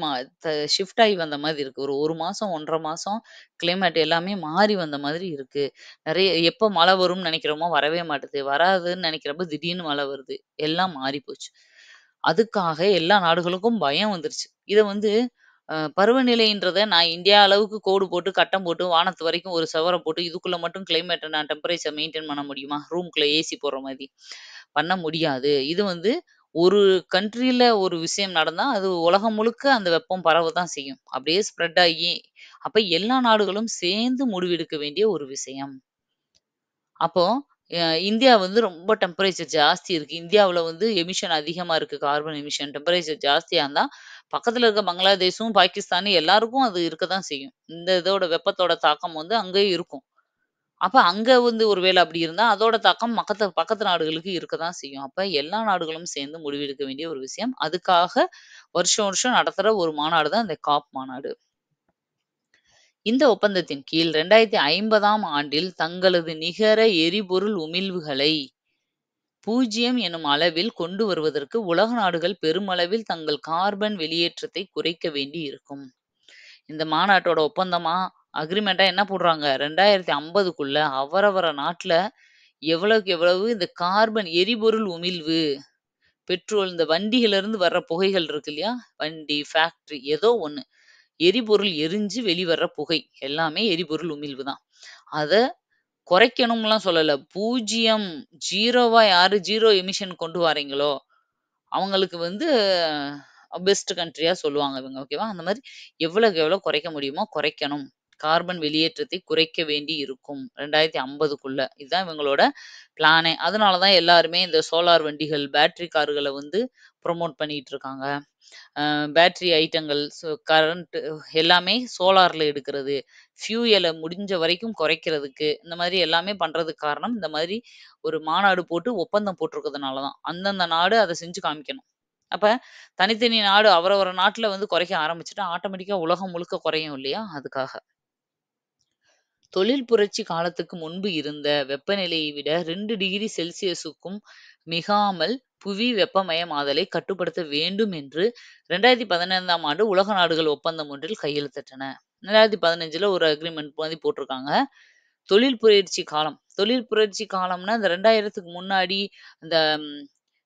ஷிஃப்ட் ஆகி வந்த மாதிரி இருக்கு. ஒரு 1 மாசம், 1 1/2 மாசம் கிளைமேட் எல்லாமே மாறி வந்த மாதிரி இருக்கு. நெறைய எப்ப மழை வரும்னு நெனைக்கிறோமோ வரவே மாட்டுது. வராதுன்னு நெனைக்கிறப்ப திடீர்னு மழை வருது. எல்லாம் மாறி போச்சு. அதுக்காக எல்லா நாடுகளுக்கும் பயம் வந்துருச்சு. இத வந்து பருவநிலைன்றத நான் இந்தியா அளவுக்கு கோடு போட்டு, கட்டம் போட்டு, வானத்து வரைக்கும் ஒரு செவர போட்டு, இதுக்குள்ள மட்டும் கிளைமேட்ட நான் டெம்பரேச்சர் மெயின்டெயின் பண்ண முடியுமா? ரூம்குள்ள ஏசி போடுற மாரி. பண்ண முடியாது. இது வந்து ஒரு கண்ட்ரில ஒரு விஷயம் நடந்தா, அது உலகம் முழுக்க அந்த வெப்பம் பரவ தான் செய்யும். அப்படியே ஸ்ப்ரெட் ஆகி, அப்ப எல்லா நாடுகளும் சேர்ந்து முடிவெடுக்க வேண்டிய ஒரு விஷயம். அப்போ இந்தியா வந்து ரொம்ப டெம்பரேச்சர் ஜாஸ்தி இருக்கு. இந்தியாவுல வந்து எமிஷன் அதிகமா இருக்கு. கார்பன் எமிஷன் டெம்பரேச்சர் ஜாஸ்தியா இருந்தா, பக்கத்துல இருக்க பங்களாதேஷும், பாகிஸ்தானும் எல்லாருக்கும் அது இருக்க தான் செய்யும். இந்த இதோட வெப்பத்தோட தாக்கம் வந்து அங்கேயும் இருக்கும். அப்ப அங்க வந்து ஒரு வேள அப்படி இருந்தா, அதோட தாக்கம் பக்கத்து நாடுகளுக்கு இருக்க தான் செய்யும். அப்ப எல்லா நாடுகளும் சேர்ந்து முடிவெடுக்க வேண்டிய ஒரு விஷயம். அதுக்காக வருஷம் வருஷம் நடத்துற ஒரு மாநாடு தான் இந்த காப் மாநாடு. இந்த ஒப்பந்தத்தின் கீழ் 2050ஆம் ஆண்டில் தங்களது நிகர எரிபொருள் உமிழ்வுகளை 0 எனும் அளவில் கொண்டு வருவதற்கு உலக நாடுகள் பெருமளவில் தங்கள் கார்பன் வெளியேற்றத்தை குறைக்க வேண்டி இருக்கும். இந்த மாநாட்டோட ஒப்பந்தமா அக்ரிமெண்டா என்ன போடுறாங்க? 2050க்குள்ள அவரவர நாட்ல எவ்வளவுக்கு எவ்வளவு இந்த கார்பன் எரிபொருள் உமிழ்வு பெட்ரோல் இந்த வண்டியில இருந்து வர்ற புகைகள் இருக்கு இல்லையா? வண்டி, ஃபேக்ட்ரி ஏதோ ஒண்ணு. எரிபொருள் எரிஞ்சு வெளிவர்ற புகை எல்லாமே எரிபொருள் உமிழ்வு தான். அத குறைக்கணும்லாம் சொல்லல. 0 0வா யாரு 0 எமிஷன் கொண்டு வாரீங்களோ, அவங்களுக்கு வந்து பெஸ்ட் கண்ட்ரியா சொல்லுவாங்க இவங்க. ஓகேவா? அந்த மாரி எவ்வளவுக்கு எவ்வளோ குறைக்க முடியுமோ குறைக்கணும். கார்பன் வெளியேற்றத்தை குறைக்க வேண்டி இருக்கும். 2050க்குள்ள. இதுதான் இவங்களோட பிளானே. அதனால தான் எல்லாருமே இந்த சோலார் வண்டிகள், பேட்டரி கார்கள வந்து ப்ரமோட் பண்ணிட்டு இருக்காங்க. பேட்டரி ஐட்டங்கள், கரண்ட் எல்லாமே சோலார்ல எடுக்கிறது. ஃபியூயல முடிஞ்ச வரைக்கும் குறைக்கிறதுக்கு, இந்த மாதிரி எல்லாமே பண்றதுக்கு காரணம், இந்த மாதிரி ஒரு மாநாடு போட்டு ஒப்பந்தம் போட்டிருக்கிறதுனால தான். அந்தந்த நாடு அத செஞ்சு காமிக்கணும். அப்ப தனித்தனி நாடு அவரவர் நாட்டுல வந்து குறைக்க ஆரம்பிச்சுட்டா, ஆட்டோமேட்டிக்கா உலகம் முழுக்க குறையும் இல்லையா? அதுக்காக. தொழில் புரட்சி காலத்துக்கு முன்பு இருந்த வெப்பநிலையை விட 2 டிகிரி செல்சியஸுக்கும் மிகாமல் புவி வெப்பமயமாதலை கட்டுப்படுத்த வேண்டும் என்று 2015ஆம் ஆண்டு உலக நாடுகள் ஒப்பந்தம் ஒன்றில் கையெழுத்திட்டன. 2015ல ஒரு அக்ரிமெண்ட் மாதிரி போட்டிருக்காங்க. தொழில் புரட்சி காலம். தொழில் புரட்சி காலம்னா இந்த 2000க்கு முன்னாடி இந்த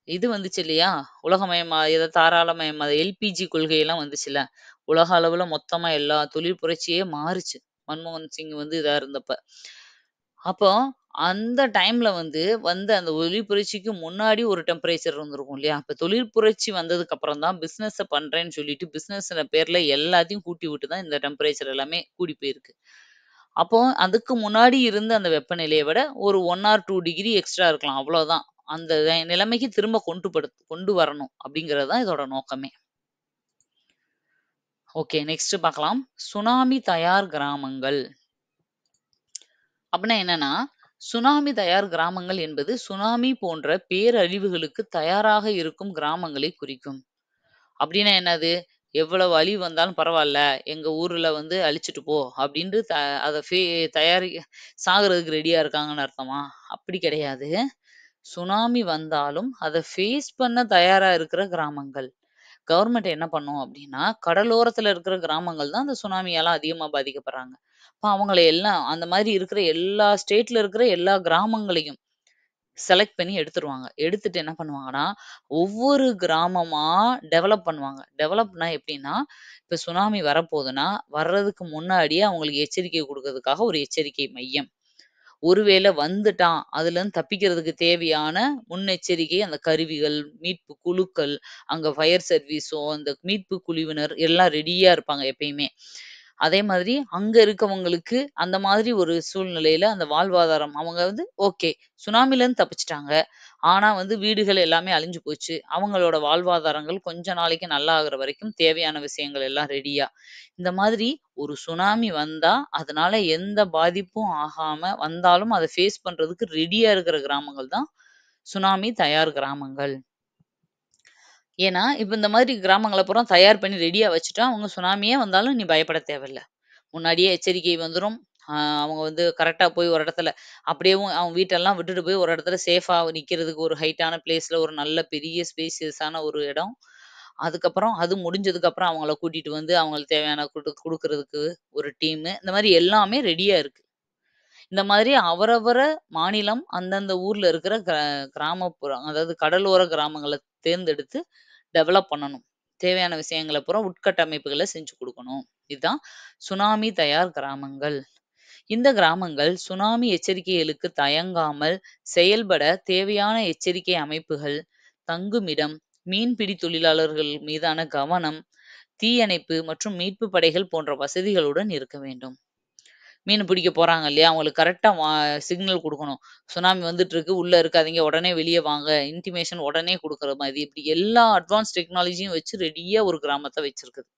இது வந்துச்சு இல்லையா? தாராளமயமா எல்பிஜி கொள்கையெல்லாம் வந்துச்சுல்ல. உலக அளவுல மொத்தமா எல்லா தொழில் புரட்சியே மாறுச்சு. மன்மோகன் சிங் வந்து இதா இருந்தப்ப. அப்போ அந்த டைம்ல வந்து வந்த அந்த ஒலி புரட்சிக்கு முன்னாடி ஒரு டெம்பரேச்சர் இருந்திருக்கும் இல்லையா? அப்ப தொழில் புரட்சி வந்ததுக்கு அப்புறம் தான் பிசினஸ பண்றேன்னு சொல்லிட்டு பிசினஸ்ன்ற பேர்ல எல்லாத்தையும் கூட்டி விட்டு தான் இந்த டெம்பரேச்சர் எல்லாமே கூடி போயிருக்கு. அப்போ அதுக்கு முன்னாடி இருந்த அந்த வெப்பநிலைய விட ஒரு 1 ஆர் 2 டிகிரி எக்ஸ்ட்ரா இருக்கலாம். அவ்வளோதான். அந்த நிலைமைக்கு திரும்ப கொண்டு வரணும் அப்படிங்கிறது தான் இதோட நோக்கமே. ஓகே, நெக்ஸ்ட் பார்க்கலாம். சுனாமி தயார் கிராமங்கள். அப்படின்னா என்னன்னா, சுனாமி தயார் கிராமங்கள் என்பது சுனாமி போன்ற பேரழிவுகளுக்கு தயாராக இருக்கும் கிராமங்களை குறிக்கும். அப்படின்னா என்னது? எவ்வளவு அழிவு வந்தாலும் பரவால்ல. எங்க ஊர்ல வந்து அழிச்சுட்டு போ அப்படின்ட்டு அத தயாரி சாகுறதுக்கு ரெடியா இருக்காங்கன்னு அர்த்தமா? அப்படி கிடையாது. சுனாமி வந்தாலும் அத ஃபேஸ் பண்ண தயாரா இருக்கிற கிராமங்கள். கவர்மெண்ட் என்ன பண்ணும் அப்படின்னா, கடலோரத்துல இருக்கிற கிராமங்கள் தான் அந்த சுனாமியால அதிகமா பாதிக்கப்படுறாங்க. அப்ப அவங்கள எல்லாம் அந்த மாதிரி இருக்கிற எல்லா ஸ்டேட்ல இருக்கிற எல்லா கிராமங்களையும் செலக்ட் பண்ணி எடுத்துருவாங்க. எடுத்துட்டு என்ன பண்ணுவாங்கன்னா, ஒவ்வொரு கிராமமா டெவலப் பண்ணுவாங்க. டெவலப்னா எப்படின்னா, இப்ப சுனாமி வரப்போதுன்னா, வர்றதுக்கு முன்னாடியே அவங்களுக்கு எச்சரிக்கை குடுக்கறதுக்காக ஒரு எச்சரிக்கை மையம். ஒருவேளை வந்துட்டான், அதுலருந்து தப்பிக்கிறதுக்கு தேவையான முன்னெச்சரிக்கை அந்த கருவிகள், மீட்பு குழுக்கள், அங்க ஃபயர் சர்வீஸோ, அந்த மீட்பு குழுவினர் எல்லாம் ரெடியா இருப்பாங்க எப்பயுமே. அதே மாதிரி அங்க இருக்கவங்களுக்கு அந்த மாதிரி ஒரு சூழ்நிலையில அந்த வாழ்வாதாரம் அவங்க வந்து ஓகே. சுனாமிலேருந்து தப்பிச்சுட்டாங்க. ஆனா வந்து வீடுகள் எல்லாமே அழிஞ்சு போச்சு. அவங்களோட வாழ்வாதாரங்கள் கொஞ்ச நாளைக்கு நல்லா ஆகுற வரைக்கும் தேவையான விஷயங்கள் எல்லாம் ரெடியா. இந்த மாதிரி ஒரு சுனாமி வந்தா, அதனால எந்த பாதிப்பும் ஆகாம வந்தாலும் அத ஃபேஸ் பண்றதுக்கு ரெடியா இருக்கிற கிராமங்கள் தான் சுனாமி தயார் கிராமங்கள். ஏன்னா, இப்ப இந்த மாதிரி கிராமங்கள பூரா தயார் பண்ணி ரெடியா வச்சுட்டா, அவங்க சுனாமியே வந்தாலும் நீ பயப்பட தேவையில்ல. முன்னாடியே எச்சரிக்கை வந்துரும். ஆ அவங்க வந்து கரெக்ட்டா போய் ஒரு இடத்துல அப்படியேவும் அவங்க வீட்டெல்லாம் விட்டுட்டு போய் ஒரு இடத்துல சேஃபா நிக்கிறதுக்கு ஒரு ஹைட்டான பிளேஸ்ல ஒரு நல்ல பெரிய ஸ்பேசியஸான ஒரு இடம். அதுக்கப்புறம் அது முடிஞ்சதுக்கப்புறம் அவங்கள கூட்டிட்டு வந்து அவங்களுக்கு தேவையான குடுக்குறதுக்கு ஒரு டீமு. இந்த மாரி எல்லாமே ரெடியா இருக்கு. இந்த மாதிரி அவரவர மாநிலம் அந்தந்த ஊர்ல இருக்கிற கிராமப்புறம் அதாவது கடலோர கிராமங்கள தேர்ந்தெடுத்து டெவலப் பண்ணணும். தேவையான விஷயங்கள பூரா உட்கட்டமைப்புகள செஞ்சு குடுக்கணும். இதுதான் சுனாமி தயார் கிராமங்கள். இந்த கிராமங்கள் சுனாமி எச்சரிக்கைகளுக்கு தயங்காமல் செயல்பட தேவையான எச்சரிக்கை அமைப்புகள், தங்குமிடம், மீன்பிடி தொழிலாளர்கள் மீதான கவனம், தீயணைப்பு மற்றும் மீட்பு படைகள் போன்ற வசதிகளுடன் இருக்க வேண்டும். மீன் பிடிக்க போறாங்க இல்லையா? அவங்களுக்கு கரெக்ட்டா சிக்னல் குடுக்கணும். சுனாமி வந்துட்டுருக்கு, உள்ள இருக்காதீங்க, உடனே வெளிய வாங்க, இன்டிமேஷன் உடனே குடுக்குற மாரி, இப்படி எல்லா அட்வான்ஸ் டெக்னாலஜியும் வச்சு ரெடியா ஒரு கிராமத்த வச்சிருக்குது.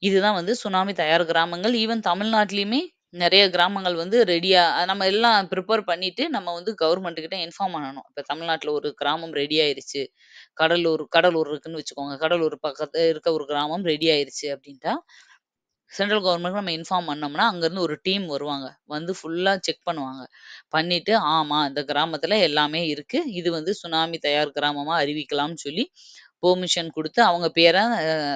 இதுதான் வந்து சுனாமி தயார் கிராமங்கள். ஈவன் தமிழ்நாட்டிலயுமே நெறைய கிராமங்கள் வந்து ரெடியா நம்ம எல்லாம் ப்ரிப்பேர் பண்ணிட்டு, நம்ம வந்து கவர்மெண்ட் கிட்ட இன்ஃபார்ம் பண்ணணும். இப்ப தமிழ்நாட்டுல ஒரு கிராமம் ரெடி ஆயிருச்சு. கடலூர் கடலூர் இருக்குன்னு வச்சுக்கோங்க. கடலூர் பக்கத்துல இருக்க ஒரு கிராமம் ரெடி ஆயிருச்சு அப்டின்ட்டா, சென்ட்ரல் கவர்மெண்ட்க்கு நம்ம இன்ஃபார்ம் பண்ணோம்னா, அங்கருந்து ஒரு டீம் வருவாங்க. வந்து ஃபுல்லா செக் பண்ணுவாங்க. பண்ணிட்டு, ஆமா இந்த கிராமத்துல எல்லாமே இருக்கு. இது வந்து சுனாமி தயார் கிராமமா அறிவிக்கலாம்னு சொல்லி, பெர்மிஷன் குடுத்து அவங்க பேர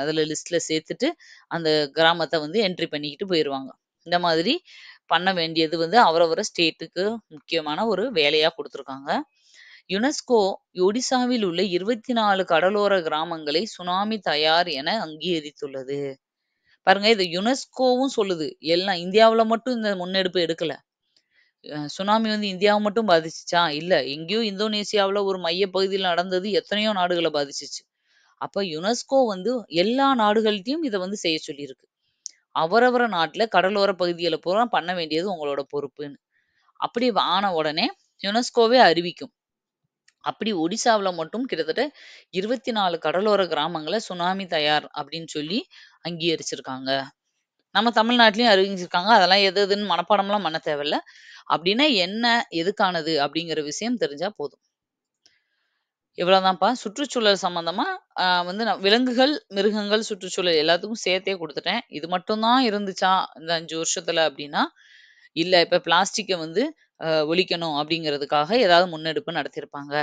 அதுல லிஸ்ட்ல சேர்த்துட்டு, அந்த கிராமத்த வந்து என்ட்ரி பண்ணிக்கிட்டு போயிருவாங்க. இந்த மாதிரி பண்ண வேண்டியது வந்து அவரவர ஸ்டேட்டுக்கு முக்கியமான ஒரு வேலையா குடுத்துருக்காங்க. யுனெஸ்கோ ஒடிசாவில் உள்ள 24 கடலோர கிராமங்களை சுனாமி தயார் என அங்கீகரித்துள்ளது. பாருங்க, இது யுனெஸ்கோவும் சொல்லுது. எல்லாம் இந்தியாவுல மட்டும் இந்த முன்னெடுப்பு எடுக்கல. சுனாமி வந்து இந்தியாவ மட்டும் பாதிச்சுச்சா? இல்ல. எங்கேயோ இந்தோனேசியாவுல ஒரு மைய பகுதியில நடந்தது எத்தனையோ நாடுகள பாதிச்சுச்சு. அப்ப யுனெஸ்கோ வந்து எல்லா நாடுகள்ட்டயும் இத வந்து செய்ய சொல்லியிருக்கு. அவரவர நாட்ல கடலோர பகுதிகள பூரா பண்ண வேண்டியது உங்களோட பொறுப்புன்னு. அப்படி ஆன உடனே யுனெஸ்கோவே அறிவிக்கும். அப்படி ஒடிசாவுல மட்டும் கிட்டத்தட்ட 24 கடலோர கிராமங்கள சுனாமி தயார் அப்படின்னு சொல்லி அங்கீகரிச்சிருக்காங்க. நம்ம தமிழ்நாட்டிலயும் அறிவிச்சிருக்காங்க. அதெல்லாம் எது எதுன்னு மனப்பாடம்லாம் பண்ண தேவையில்ல. அப்படின்னா என்ன? எதுக்கானது? அப்படிங்கிற விஷயம் தெரிஞ்சா போதும். இவ்வளோதான்ப்பா. சுற்றுச்சூழல் சம்மந்தமா வந்து நான் விலங்குகள், மிருகங்கள், சுற்றுச்சூழல் எல்லாத்துக்கும் சேர்த்தே குடுத்துட்டேன். இது மட்டும் தான் இருந்துச்சா இந்த 5 வருஷத்துல அப்படின்னா, இல்ல இப்ப பிளாஸ்டிக்க வந்து ஒழிக்கணும் அப்படிங்கிறதுக்காக ஏதாவது முன்னெடுப்பு நடத்தியிருப்பாங்க.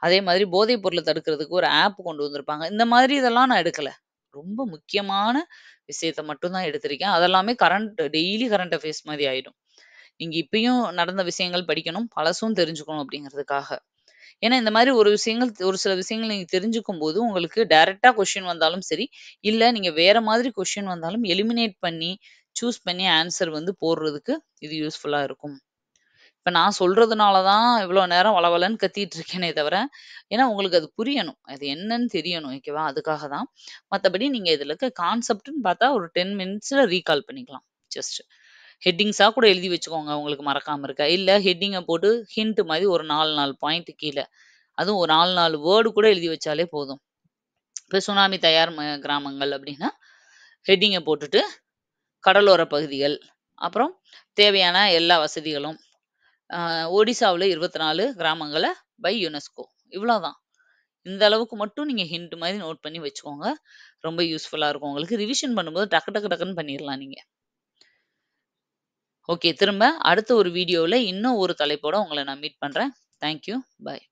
அதே மாதிரி போதைப் பொருள தடுக்கிறதுக்கு ஒரு ஆப் கொண்டு வந்திருப்பாங்க. இந்த மாதிரி இதெல்லாம் நான் எடுக்கல. ரொம்ப முக்கியமான விஷயத்த மட்டும் தான் எடுத்திருக்கேன். அதெல்லாமே டெய்லி கரண்ட் அஃபேர்ஸ் மாரி ஆயிடும். நீங்க இப்பயும் நடந்த விஷயங்கள் படிக்கணும், பழசும் தெரிஞ்சுக்கணும் அப்படிங்கிறதுக்காக. ஏன்னா இந்த மாரி ஒரு சில விஷயங்கள் நீங்க தெரிஞ்சுக்கும்போது, உங்களுக்கு டைரக்ட்டா கொஸ்டின் வந்தாலும் சரி, இல்ல நீங்க வேற மாதிரி கொஸ்டின் வந்தாலும் எலிமினேட் பண்ணி, சூஸ் பண்ணி ஆன்ஸர் வந்து போடுறதுக்கு இது யூஸ்ஃபுல்லா இருக்கும். இப்ப நான் சொல்றதுனால தான் இவ்ளோ நேரம் வளவளன்னு கத்திட்டு இருக்கேனே தவிர, ஏன்னா உங்களுக்கு அது புரியணும். அது என்னன்னு தெரியணும். ஓகேவா? அதுக்காக தான். மத்தபடி நீங்க இதுல இருக்க கான்செப்ட்ன்னு பார்த்தா ஒரு 10 மினிட்ஸ்ல ரீகால் பண்ணிக்கலாம். ஜஸ்ட். ஹெட்டிங்ஸா கூட எழுதி வச்சுக்கோங்க. உங்களுக்கு மறக்காம இருக்க. இல்ல ஹெட்டிங்க போட்டு ஹிண்ட் மாரி ஒரு 4, 4 பாயிண்ட் கீழ. அதுவும் ஒரு 4, 4 வேர்ட் கூட எழுதி வச்சாலே போதும். இப்ப சுனாமி தயார் கிராமங்கள் அப்டின்னா, ஹெட்டிங்க போட்டுட்டு கடலோர பகுதிகள், அப்புறம் தேவையான எல்லா வசதிகளும். ஒடிசாவுல 24 கிராமங்கள பை யுனெஸ்கோ. இவ்வளோதான். இந்த அளவுக்கு மட்டும் நீங்க ஹிண்ட் மாரி நோட் பண்ணி வச்சுக்கோங்க. ரொம்ப யூஸ்ஃபுல்லா இருக்கும் உங்களுக்கு. ரிவிஷன் பண்ணும்போது டக்கு டக்கு டக்குன்னு பண்ணிரலாம் நீங்க. ஓகே. திரும்ப அடுத்த ஒரு வீடியோல இன்னும் ஒரு தலைப்போட உங்கள நான் மீட் பண்றேன். Thank you. பாய்.